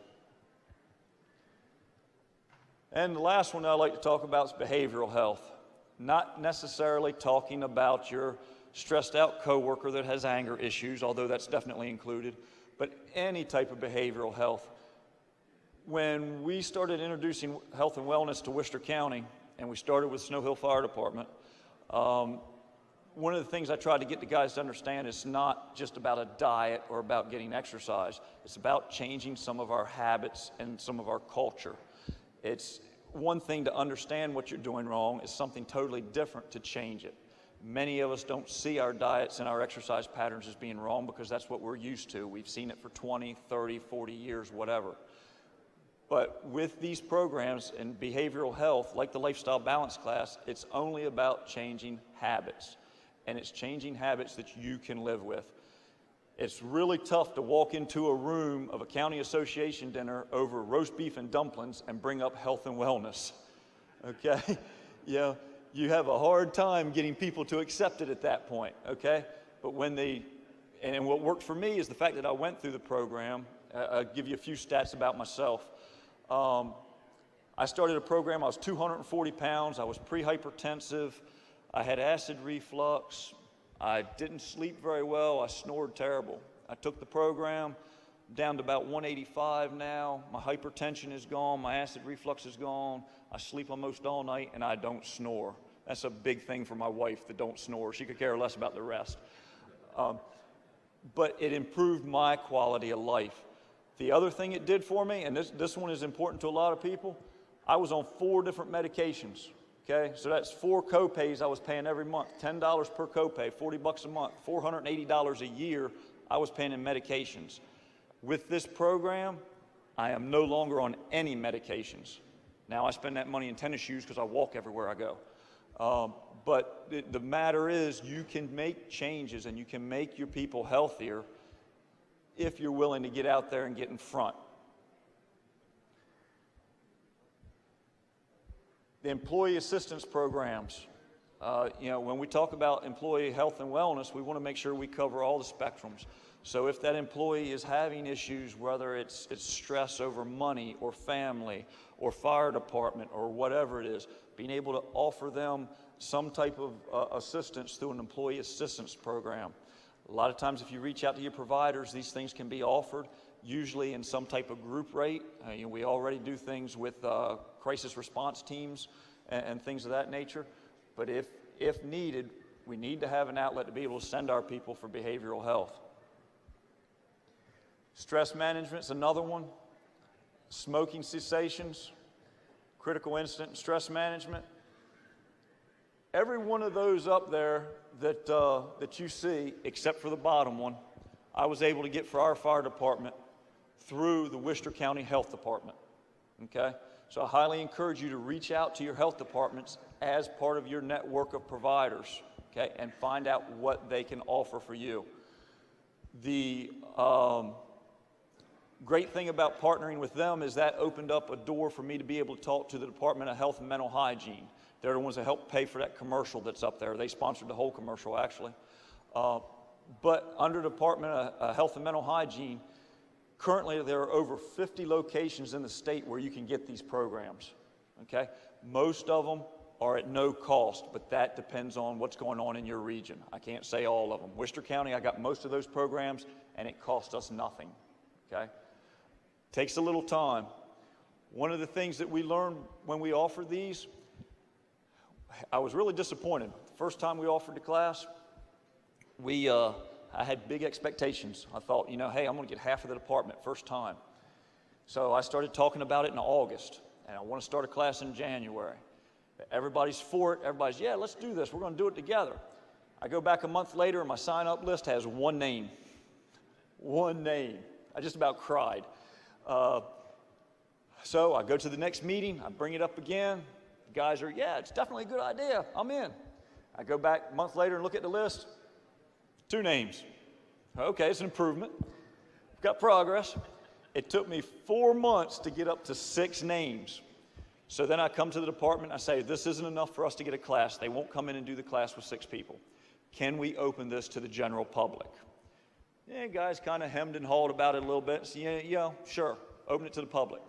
And the last one I'd like to talk about is behavioral health. Not necessarily talking about your stressed out coworker that has anger issues, although that's definitely included, but any type of behavioral health. When we started introducing health and wellness to Worcester County, and we started with Snow Hill Fire Department, one of the things I tried to get the guys to understand is not just about a diet or about getting exercise. It's about changing some of our habits and some of our culture. It's one thing to understand what you're doing wrong, it's something totally different to change it. Many of us don't see our diets and our exercise patterns as being wrong because that's what we're used to. We've seen it for 20, 30, 40 years, whatever. But with these programs in behavioral health, like the lifestyle balance class, it's only about changing habits. And it's changing habits that you can live with. It's really tough to walk into a room of a county association dinner over roast beef and dumplings and bring up health and wellness, okay? Yeah, you have a hard time getting people to accept it at that point, okay? But when and what worked for me is the fact that I went through the program. I'll give you a few stats about myself. I started a program, I was 240 pounds, I was pre-hypertensive, I had acid reflux, I didn't sleep very well, I snored terrible. I took the program down to about 185 now, my hypertension is gone, my acid reflux is gone, I sleep almost all night and I don't snore. That's a big thing for my wife that don't snore. She could care less about the rest. But it improved my quality of life. The other thing it did for me, and this one is important to a lot of people, I was on 4 different medications. Okay, so that's 4 co-pays I was paying every month, $10 per copay, $40 a month, $480 a year I was paying in medications. With this program, I am no longer on any medications. Now I spend that money in tennis shoes because I walk everywhere I go. But the matter is you can make changes and you can make your people healthier if you're willing to get out there and get in front. The employee assistance programs. When we talk about employee health and wellness, we want to make sure we cover all the spectrums. So if that employee is having issues, whether it's stress over money or family or fire department or whatever it is, being able to offer them some type of assistance through an employee assistance program. A lot of times if you reach out to your providers, these things can be offered, usually in some type of group rate. We already do things with crisis response teams and things of that nature. But if needed, we need to have an outlet to be able to send our people for behavioral health. Stress management is another one. Smoking cessations, critical incident and stress management. Every one of those up there that you see, except for the bottom one, I was able to get for our fire department through the Worcester County Health Department. Okay? So I highly encourage you to reach out to your health departments as part of your network of providers, okay, and find out what they can offer for you. The great thing about partnering with them is that opened up a door for me to be able to talk to the Department of Health and Mental Hygiene. They're the ones that help pay for that commercial that's up there. They sponsored the whole commercial, actually. But under the Department of Health and Mental Hygiene, currently there are over 50 locations in the state where you can get these programs, okay? Most of them are at no cost, but that depends on what's going on in your region. I can't say all of them. Worcester County, I got most of those programs, and it cost us nothing, okay? Takes a little time. One of the things that we learned when we offered these, I was really disappointed. The first time we offered the class, I had big expectations. I thought, hey, I'm going to get half of the department first time. So I started talking about it in August, and I want to start a class in January. Everybody's for it. Everybody's, yeah, let's do this. We're going to do it together. I go back a month later, and my sign-up list has one name. One name. I just about cried. So I go to the next meeting. I bring it up again. The guys are, yeah, it's definitely a good idea. I'm in. I go back a month later and look at the list. 2 names. Okay, it's an improvement. We've got progress. It took me 4 months to get up to 6 names. So then I come to the department, I say, this isn't enough for us to get a class. They won't come in and do the class with 6 people. Can we open this to the general public? Yeah, guys kind of hemmed and hawed about it a little bit. So, yeah, sure, open it to the public.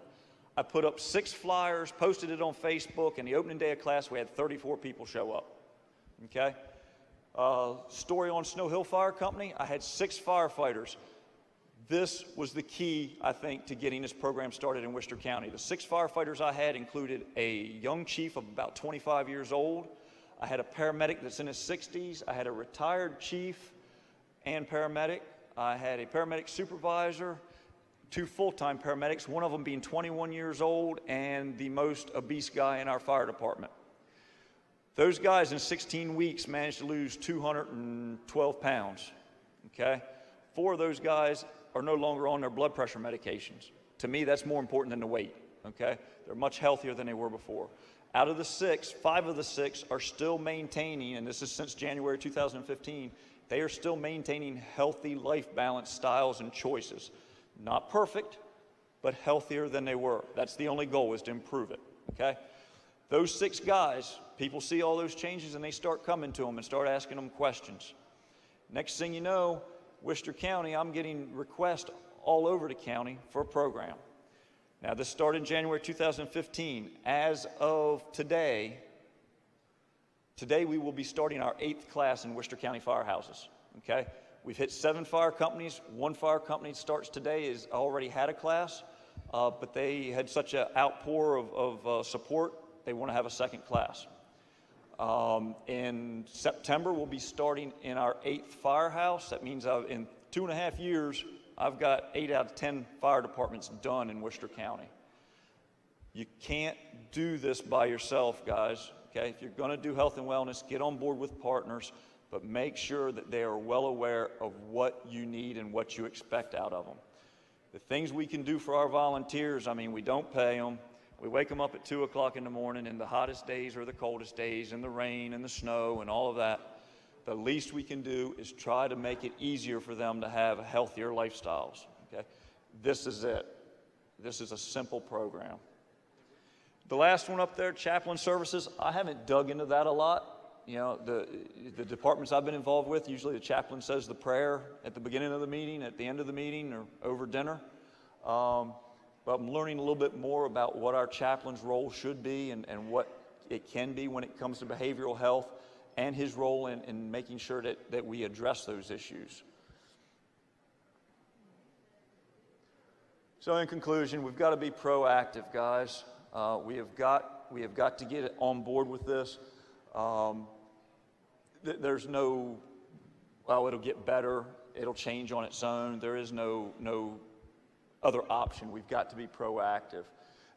I put up 6 flyers, posted it on Facebook, and the opening day of class, we had 34 people show up, okay? Story on Snow Hill Fire Company, I had 6 firefighters. This was the key, I think, to getting this program started in Worcester County. The 6 firefighters I had included a young chief of about 25 years old. I had a paramedic that's in his 60s. I had a retired chief and paramedic. I had a paramedic supervisor, 2 full-time paramedics, one of them being 21 years old and the most obese guy in our fire department. Those guys in 16 weeks managed to lose 212 pounds, okay? 4 of those guys are no longer on their blood pressure medications. To me, that's more important than the weight, okay? They're much healthier than they were before. Out of the 6, 5 of the 6 are still maintaining, and this is since January 2015, they are still maintaining healthy life balance styles and choices. Not perfect, but healthier than they were. That's the only goal, is to improve it, okay? Those 6 guys, people see all those changes and they start coming to them and start asking them questions. Next thing you know, Worcester County, I'm getting requests all over the county for a program. Now, this started in January 2015. As of today we will be starting our 8th class in Worcester County firehouses, okay? We've hit 7 fire companies. 1 fire company starts today, has already had a class, but they had such an outpour of support, they want to have a 2nd class. In September, we'll be starting in our 8th firehouse. That means in 2.5 years, I've got 8 out of 10 fire departments done in Worcester County. You can't do this by yourself, guys, okay? If you're going to do health and wellness, get on board with partners, but make sure that they are well aware of what you need and what you expect out of them. The things we can do for our volunteers, I mean, we don't pay them. We wake them up at 2 o'clock in the morning in the hottest days or the coldest days, in the rain and the snow and all of that. The least we can do is try to make it easier for them to have healthier lifestyles, okay? This is it. This is a simple program. The last one up there, chaplain services, I haven't dug into that a lot. You know, the departments I've been involved with, usually the chaplain says the prayer at the beginning of the meeting, at the end of the meeting, or over dinner. But I'm learning a little bit more about what our chaplain's role should be and what it can be when it comes to behavioral health, and his role in making sure that we address those issues. So in conclusion, we've got to be proactive, guys. We have got to get on board with this. There's no, well, it'll get better, it'll change on its own. There is no other option. We've got to be proactive.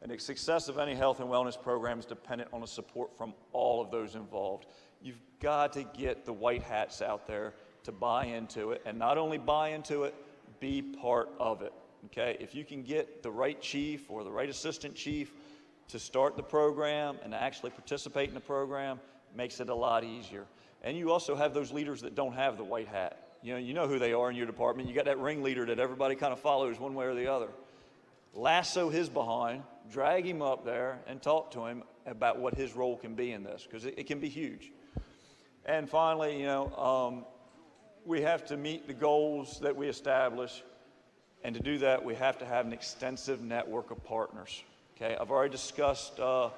And the success of any health and wellness program is dependent on the support from all of those involved. You've got to get the white hats out there to buy into it, and not only buy into it, be part of it, okay? If you can get the right chief or the right assistant chief to start the program and actually participate in the program, makes it a lot easier. And you also have those leaders that don't have the white hat. You know who they are in your department. You got that ringleader that everybody kind of follows one way or the other. Lasso his behind, drag him up there, and talk to him about what his role can be in this, because it can be huge. And finally, we have to meet the goals that we establish, and to do that, we have to have an extensive network of partners. Okay, I've already discussed the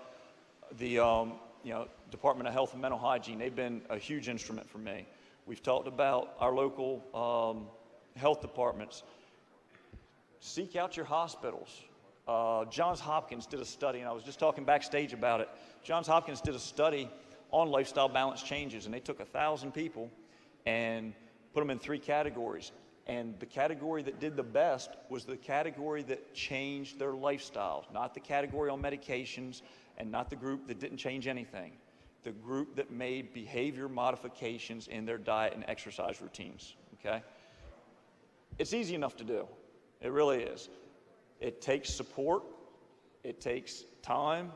Department of Health and Mental Hygiene. They've been a huge instrument for me. We've talked about our local health departments. Seek out your hospitals. Johns Hopkins did a study, and I was just talking backstage about it. Johns Hopkins did a study on lifestyle balance changes, and they took 1,000 people and put them in 3 categories. And the category that did the best was the category that changed their lifestyles, not the category on medications, and not the group that didn't change anything. The group that made behavior modifications in their diet and exercise routines, okay? It's easy enough to do. It really is. It takes support. It takes time.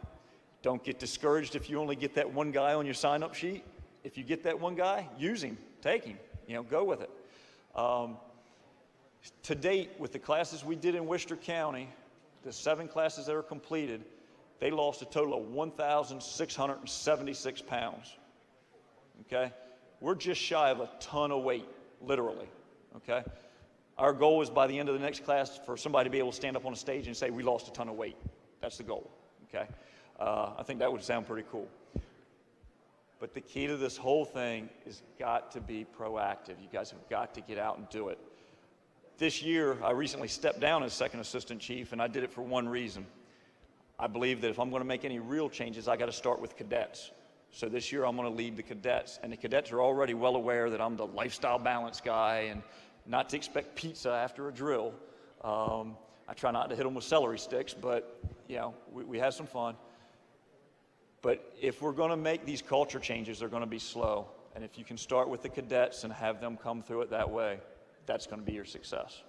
Don't get discouraged if you only get that one guy on your sign-up sheet. If you get that one guy, use him, take him, go with it. To date, with the classes we did in Worcester County, the 7 classes that are completed, they lost a total of 1,676 pounds, okay? We're just shy of a ton of weight, literally, okay? Our goal is by the end of the next class for somebody to be able to stand up on a stage and say, we lost a ton of weight. That's the goal, okay? I think that would sound pretty cool. But the key to this whole thing is got to be proactive. You guys have got to get out and do it. This year, I recently stepped down as second assistant chief, and I did it for one reason. I believe that if I'm going to make any real changes, I got to start with cadets. So this year, I'm going to lead the cadets, and the cadets are already well aware that I'm the lifestyle balance guy, and not to expect pizza after a drill. I try not to hit them with celery sticks, but we have some fun. But if we're going to make these culture changes, they're going to be slow. And if you can start with the cadets and have them come through it that way, that's going to be your success.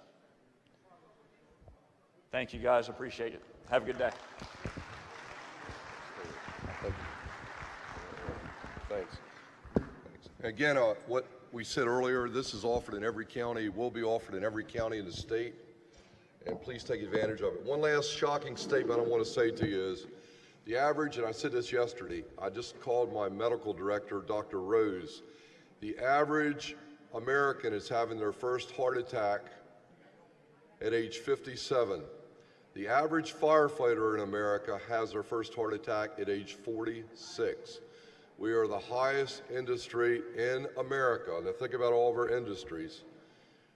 Thank you, guys. Appreciate it. Have a good day. Thanks. Again, what we said earlier, this is offered in every county, will be offered in every county in the state, and please take advantage of it. One last shocking statement I want to say to you is, the average, and I said this yesterday, I just called my medical director, Dr. Rose, the average American is having their first heart attack at age 57. The average firefighter in America has their first heart attack at age 46. We are the highest industry in America. Now think about all of our industries.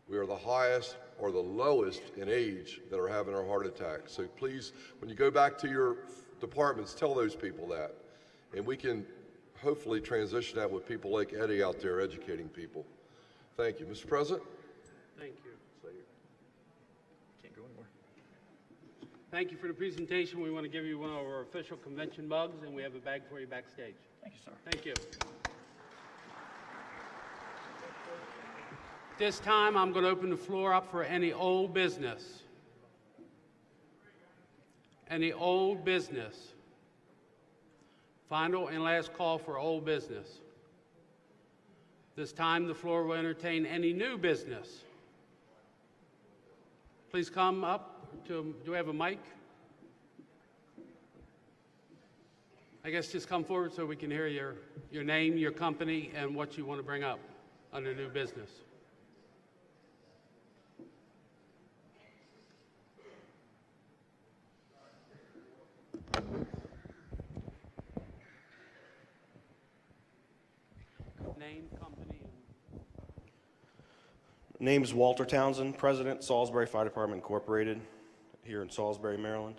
We are the highest or the lowest in age that are having our heart attacks. So please, when you go back to your departments, tell those people that. And we can hopefully transition that with people like Eddie out there educating people. Thank you. Mr. President? Thank you. Thank you for the presentation. We want to give you one of our official convention mugs, and we have a bag for you backstage. Thank you, sir. Thank you. This time, I'm going to open the floor up for any old business. Any old business. Final and last call for old business. This time, the floor will entertain any new business. Please come up to, do we have a mic? I guess just come forward so we can hear your name, your company, and what you want to bring up under new business. Name, company, Name is Walter Townsend, President, Salisbury Fire Department Incorporated, here in Salisbury, Maryland.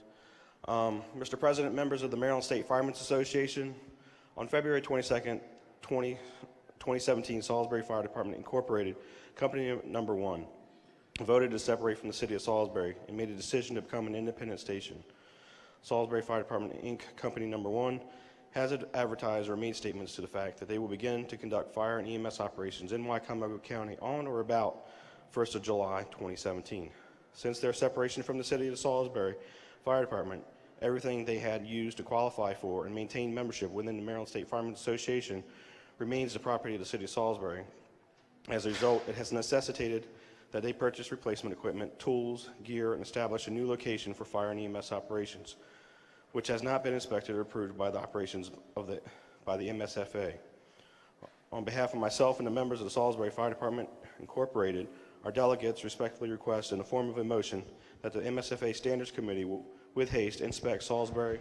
Mr. President, members of the Maryland State Firemen's Association, on February 22nd, 2017, Salisbury Fire Department Incorporated, company number 1, voted to separate from the city of Salisbury and made a decision to become an independent station. Salisbury Fire Department, Inc., company number 1, has advertised or made statements to the fact that they will begin to conduct fire and EMS operations in Wycomico County on or about 1st of July 2017. Since their separation from the city of Salisbury Fire Department, everything they had used to qualify for and maintain membership within the Maryland State Firemen's Association remains the property of the city of Salisbury. As a result, it has necessitated that they purchase replacement equipment, tools, gear, and establish a new location for fire and EMS operations, which has not been inspected or approved by the operations by the MSFA. On behalf of myself and the members of the Salisbury Fire Department Incorporated, our delegates respectfully request in the form of a motion that the MSFA Standards Committee will, with haste, inspect Salisbury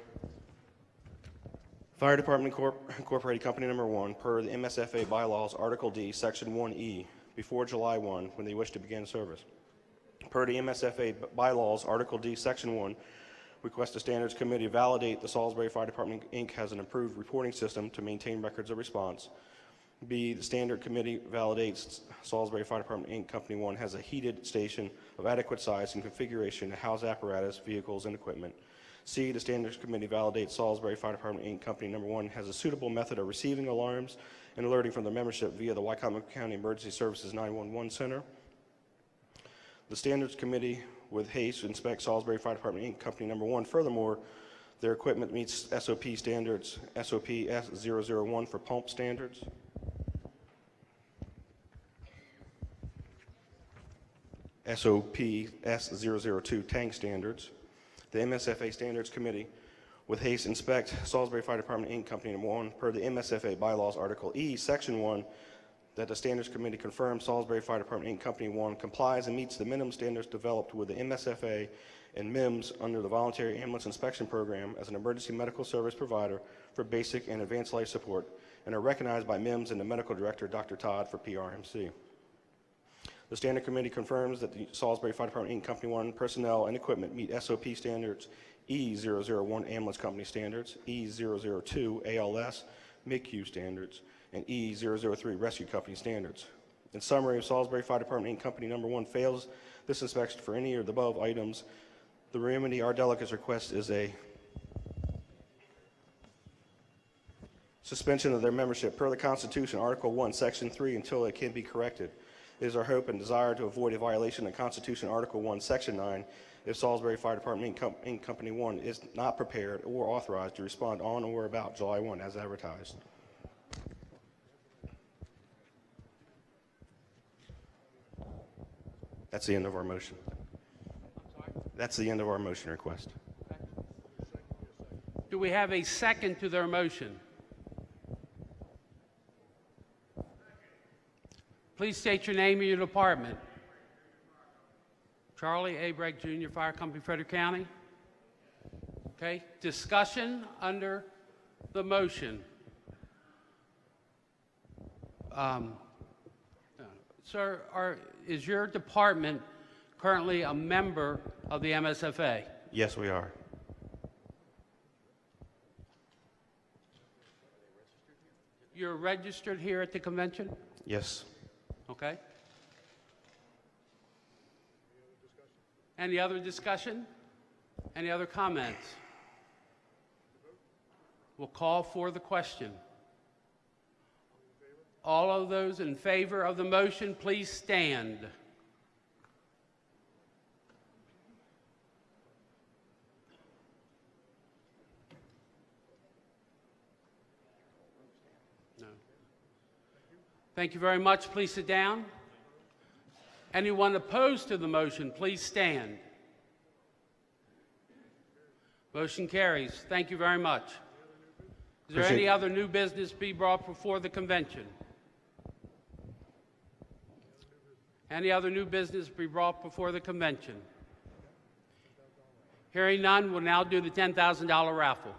Fire Department Incorporated Company Number 1 per the MSFA Bylaws Article D, Section 1E, before July 1 when they wish to begin service. Per the MSFA Bylaws Article D, Section 1, request the Standards Committee validate the Salisbury Fire Department, Inc. has an improved reporting system to maintain records of response. B, the Standard Committee validates Salisbury Fire Department, Inc. Company 1 has a heated station of adequate size and configuration to house apparatus, vehicles, and equipment. C, the Standards Committee validates Salisbury Fire Department, Inc. Company Number 1 has a suitable method of receiving alarms and alerting from the membership via the Wycomico County Emergency Services 911 Center. The Standards Committee with haste inspects Salisbury Fire Department, Inc. Company Number 1. Furthermore, their equipment meets SOP standards, SOP S001 for pump standards, SOP S002 tank standards. The MSFA Standards Committee with haste inspect Salisbury Fire Department, Inc. Company Number 1 per the MSFA Bylaws Article E, Section 1, that the Standards Committee confirms Salisbury Fire Department, Inc. Company 1 complies and meets the minimum standards developed with the MSFA and MIMS under the Voluntary Ambulance Inspection Program as an emergency medical service provider for basic and advanced life support and are recognized by MIMS and the Medical Director, Dr. Todd, for PRMC. The Standard Committee confirms that the Salisbury Fire Department, Inc. Company 1 personnel and equipment meet SOP standards, E001 Ambulance Company standards, E002 ALS MICU standards, and E003 Rescue Company standards. In summary, if Salisbury Fire Department, Inc. Company Number 1 fails this inspection for any of the above items, the remedy our delegates request is a suspension of their membership per the Constitution, Article 1, Section 3, until it can be corrected. It is our hope and desire to avoid a violation of Constitution, Article 1, Section 9, if Salisbury Fire Department, Inc. Company 1 is not prepared or authorized to respond on or about July 1 as advertised. That's the end of our motion. That's the end of our motion request. Do we have a second to their motion? Please state your name and your department. Charlie A. Bragg Jr., Fire Company, Frederick County. Okay, discussion under the motion. Sir, is your department currently a member of the MSFA? Yes, we are. You're registered here at the convention? Yes. Okay. Any other discussion? Any other comments? We'll call for the question. All of those in favor of the motion, please stand. No. Thank you very much. Please sit down. Anyone opposed to the motion, please stand. Motion carries. Thank you very much. Is there any other new business be brought before the convention? Any other new business be brought before the convention? Hearing none, we'll now do the $10,000 raffle.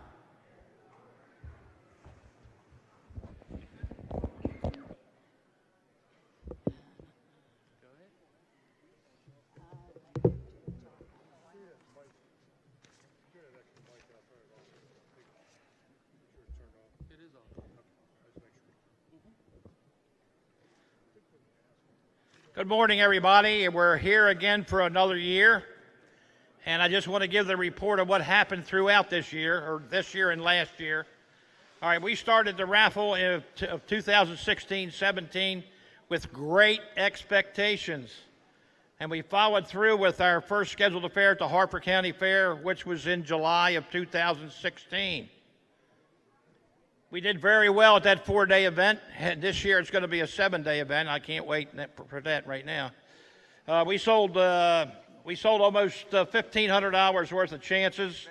Good morning, everybody. We're here again for another year. And I just want to give the report of what happened throughout this year, or this year and last year. All right, we started the raffle of 2016-17 with great expectations. And we followed through with our first scheduled affair at the Harford County Fair, which was in July of 2016. We did very well at that 4-day event. This year it's going to be a 7-day event. I can't wait for that right now. We sold almost 1,500 hours worth of chances,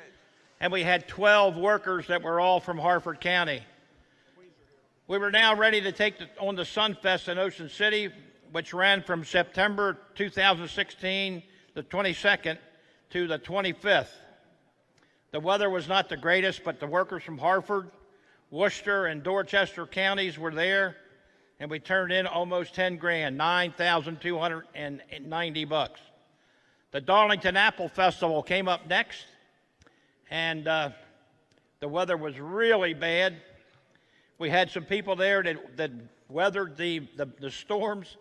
and we had 12 workers that were all from Harford County. We were now ready to take on the Sunfest in Ocean City, which ran from September 2016, the 22nd, to the 25th. The weather was not the greatest, but the workers from Harford, Worcester, and Dorchester counties were there, and we turned in almost 10 grand, $9,290. The Darlington Apple Festival came up next, and the weather was really bad. We had some people there that weathered the storms,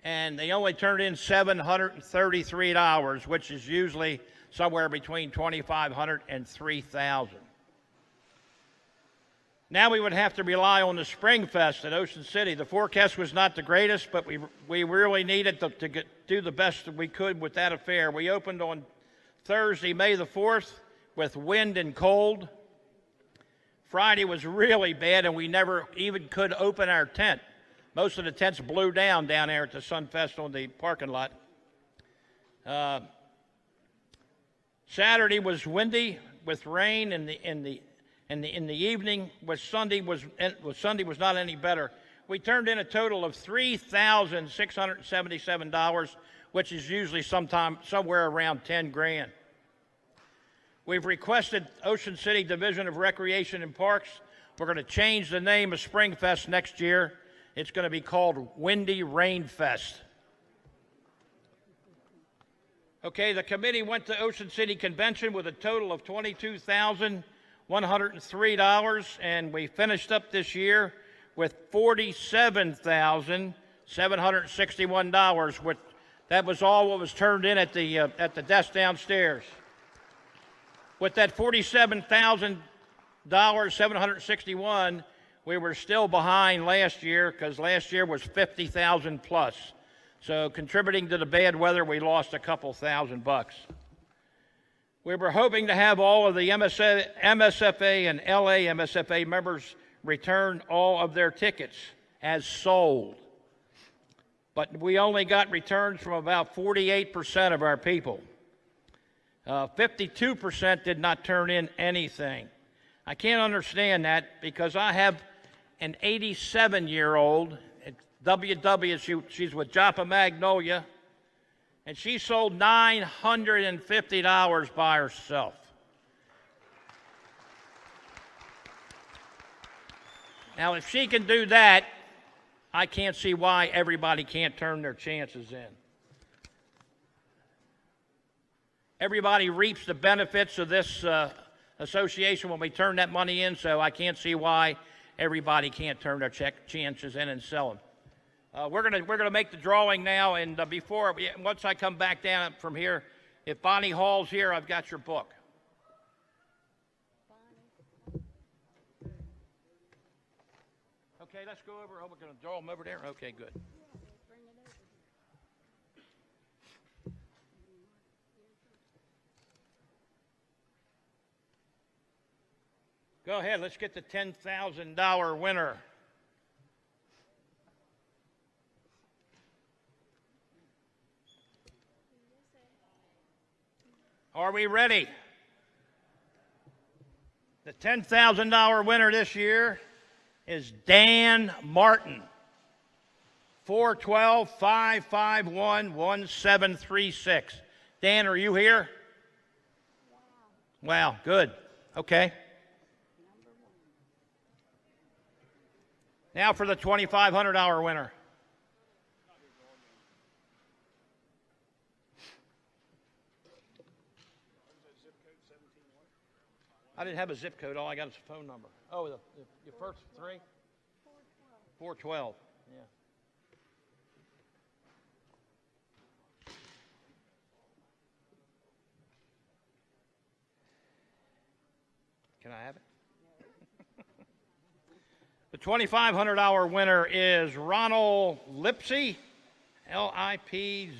and they only turned in $733, which is usually somewhere between $2,500 and $3,000. Now we would have to rely on the Spring Fest at Ocean City. The forecast was not the greatest, but we really needed to do the best that we could with that affair. We opened on Thursday, May the 4th, with wind and cold. Friday was really bad, and we never even could open our tent. Most of the tents blew down there at the Sunfest on the parking lot. Saturday was windy with rain in the evening. Sunday was not any better. We turned in a total of $3,677, which is usually somewhere around 10 grand. We've requested Ocean City Division of Recreation and Parks. We're going to change the name of Springfest next year. It's going to be called Windy Rain Fest. Okay, the committee went to Ocean City Convention with a total of $22,103, and we finished up this year with $47,761, which that was all what was turned in at the desk downstairs. With that $47,761, we were still behind last year because last year was 50,000 plus. So contributing to the bad weather, we lost a couple $1,000. We were hoping to have all of the MSFA and LA MSFA members return all of their tickets as sold. But we only got returns from about 48% of our people. 52% did not turn in anything. I can't understand that because I have an 87-year-old at WW. She's with Joppa Magnolia, and she sold $950 by herself. Now, if she can do that, I can't see why everybody can't turn their chances in. Everybody reaps the benefits of this association when we turn that money in, so I can't see why everybody can't turn their chances in and sell them. We're gonna make the drawing now, and once I come back down from here, if Bonnie Hall's here, I've got your book. Okay, let's go over. Oh, we're gonna draw them over there. Okay, good. Go ahead, let's get the $10,000 winner. Are we ready? The $10,000 winner this year is Dan Martin. 412-551-1736. Dan, are you here? Wow, good. Okay. Now for the $2,500 winner. I didn't have a zip code. All I got is a phone number. Oh, your first three? 412. Yeah. Can I have it? The $2,500 winner is Ronald Lipsy, L-I-P,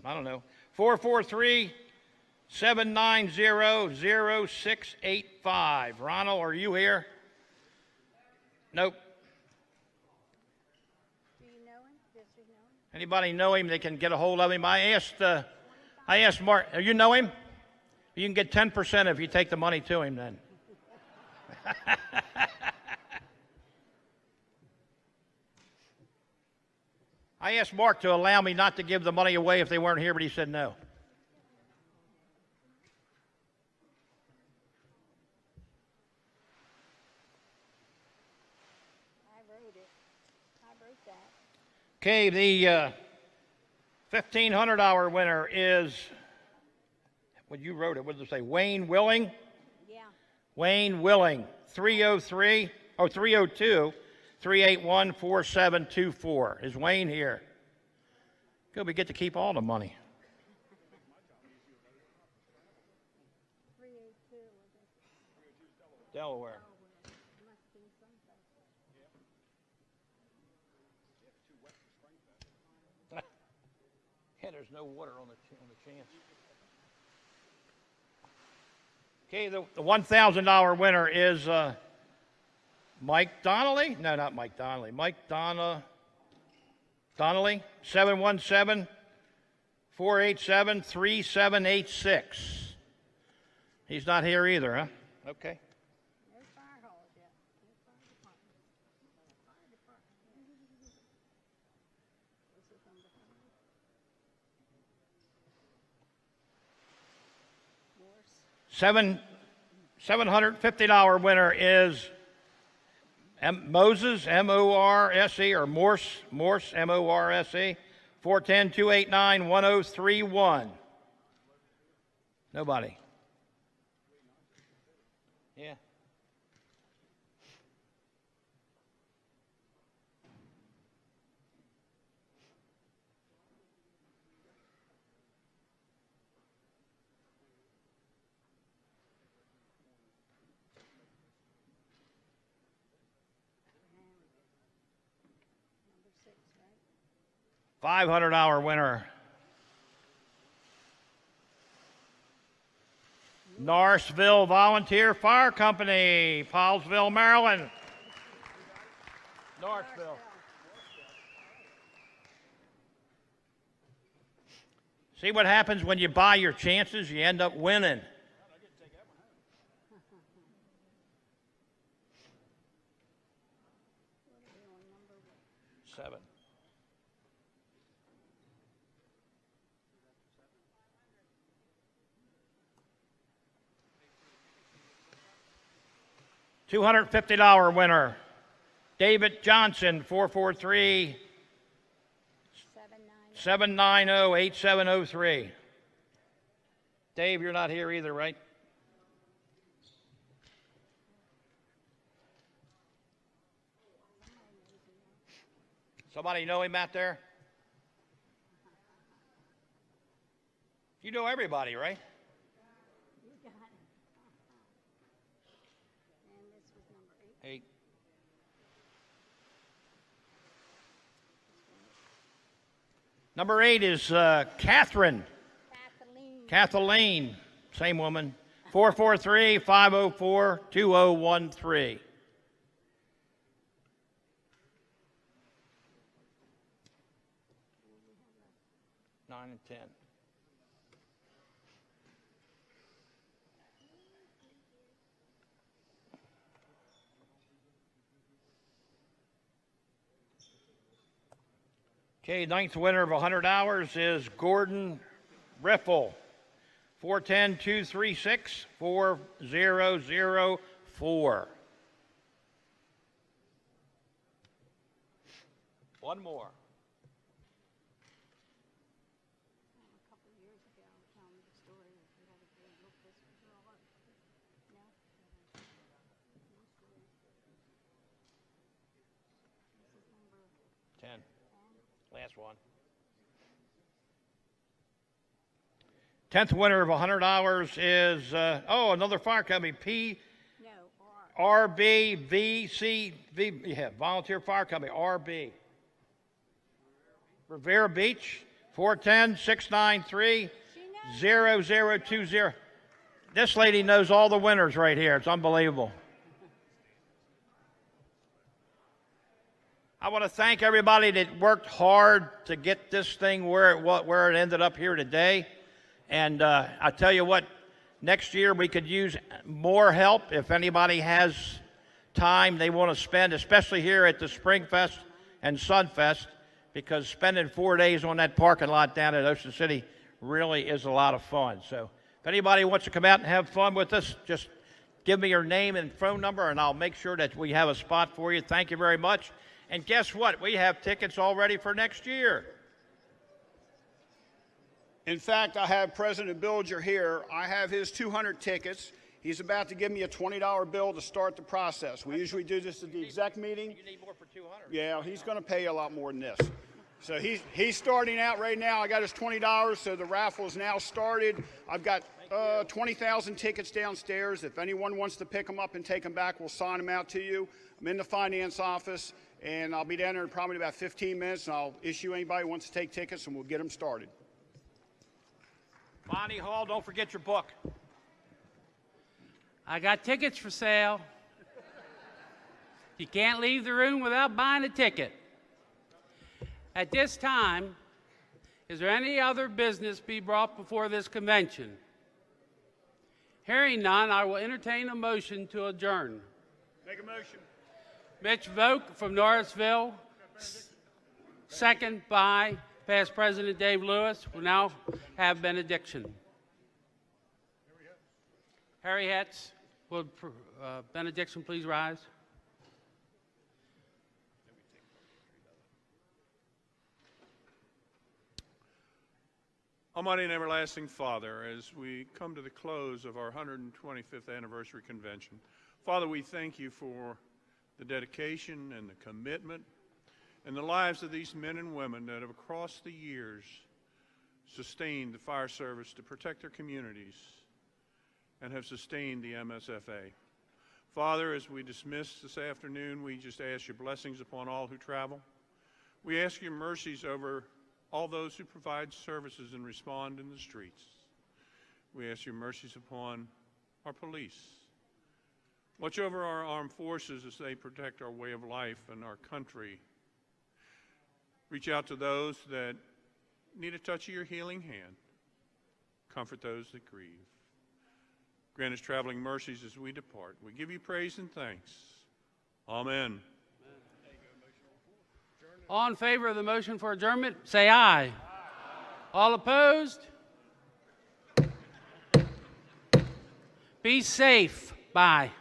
I don't know, 443-790-0685. Ronald, are you here? Nope. Do you know him? Does he know him? Anybody know him? They can get a hold of him. I asked Mark, you know him? You can get 10% if you take the money to him then. I asked Mark to allow me not to give the money away if they weren't here, but he said no. I wrote it. I wrote that. Okay, the $1,500 winner is, well, you wrote it, what did it say, Wayne Willing? Yeah. Wayne Willing, 302-381-4724. Is Wayne here? Good, we get to keep all the money. 382. Delaware. Yeah, there's no water on the chance. Okay, the $1,000 winner is Mike Donnelly? No, not Mike Donnelly. Mike Donnelly, 717-487-3786. He's not here either, huh? Okay. No fire hall yet. No fire department. Fire department. This is number 5. $750 winner is Moses, M-O-R-S-E, or Morse, M-O-R-S-E, 410-289-1031. Nobody. Yeah. $500 winner. Norrisville Volunteer Fire Company, Paulsville, Maryland. Norrisville. See what happens when you buy your chances? You end up winning. Seven. $250 winner, David Johnson, 443-790-8703. Dave, you're not here either, right? Somebody know him out there? You know everybody, right? You got it. And this was number 8. 8. Number 8 is Kathleen, same woman, 443-504-2013. Nine and 10. Okay, ninth winner of $100 is Gordon Riffle, 410-236-4004. One more. Last one. 10th winner of $100 is, another fire company, Volunteer Fire Company, RB. Rivera Beach, 410-693-0020. This lady knows all the winners right here. It's unbelievable. I want to thank everybody that worked hard to get this thing where it ended up here today. And I tell you what, next year we could use more help if anybody has time they want to spend, especially here at the Spring Fest and Sunfest, because spending 4 days on that parking lot down at Ocean City really is a lot of fun. So if anybody wants to come out and have fun with us, just give me your name and phone number, and I'll make sure that we have a spot for you. Thank you very much. And guess what? We have tickets already for next year. In fact, I have President Bilger here. I have his 200 tickets. He's about to give me a $20 bill to start the process. We usually do this at the exec meeting. You need more for 200. Yeah, he's going to pay you a lot more than this. So he's starting out right now. I got his $20, so the raffle is now started. I've got 20,000 tickets downstairs. If anyone wants to pick them up and take them back, we'll sign them out to you. I'm in the finance office, and I'll be down there in probably about 15 minutes, and I'll issue anybody who wants to take tickets, and we'll get them started. Bonnie Hall, don't forget your book. I got tickets for sale. You can't leave the room without buying a ticket. At this time, is there any other business be brought before this convention? Hearing none, I will entertain a motion to adjourn. Make a motion. Mitch Vogt from Norrisville, second by past President Dave Lewis, will now have benediction. Harry Hetz, will benediction please rise? Almighty and everlasting Father, as we come to the close of our 125th anniversary convention, Father, we thank you for the dedication and the commitment and the lives of these men and women that have across the years sustained the fire service to protect their communities and have sustained the MSFA. Father, as we dismiss this afternoon, we just ask your blessings upon all who travel. We ask your mercies over all those who provide services and respond in the streets. We ask your mercies upon our police. Watch over our armed forces as they protect our way of life and our country. Reach out to those that need a touch of your healing hand. Comfort those that grieve. Grant us traveling mercies as we depart. We give you praise and thanks. Amen. All in favor of the motion for adjournment, say aye. Aye. All opposed? Be safe. Bye.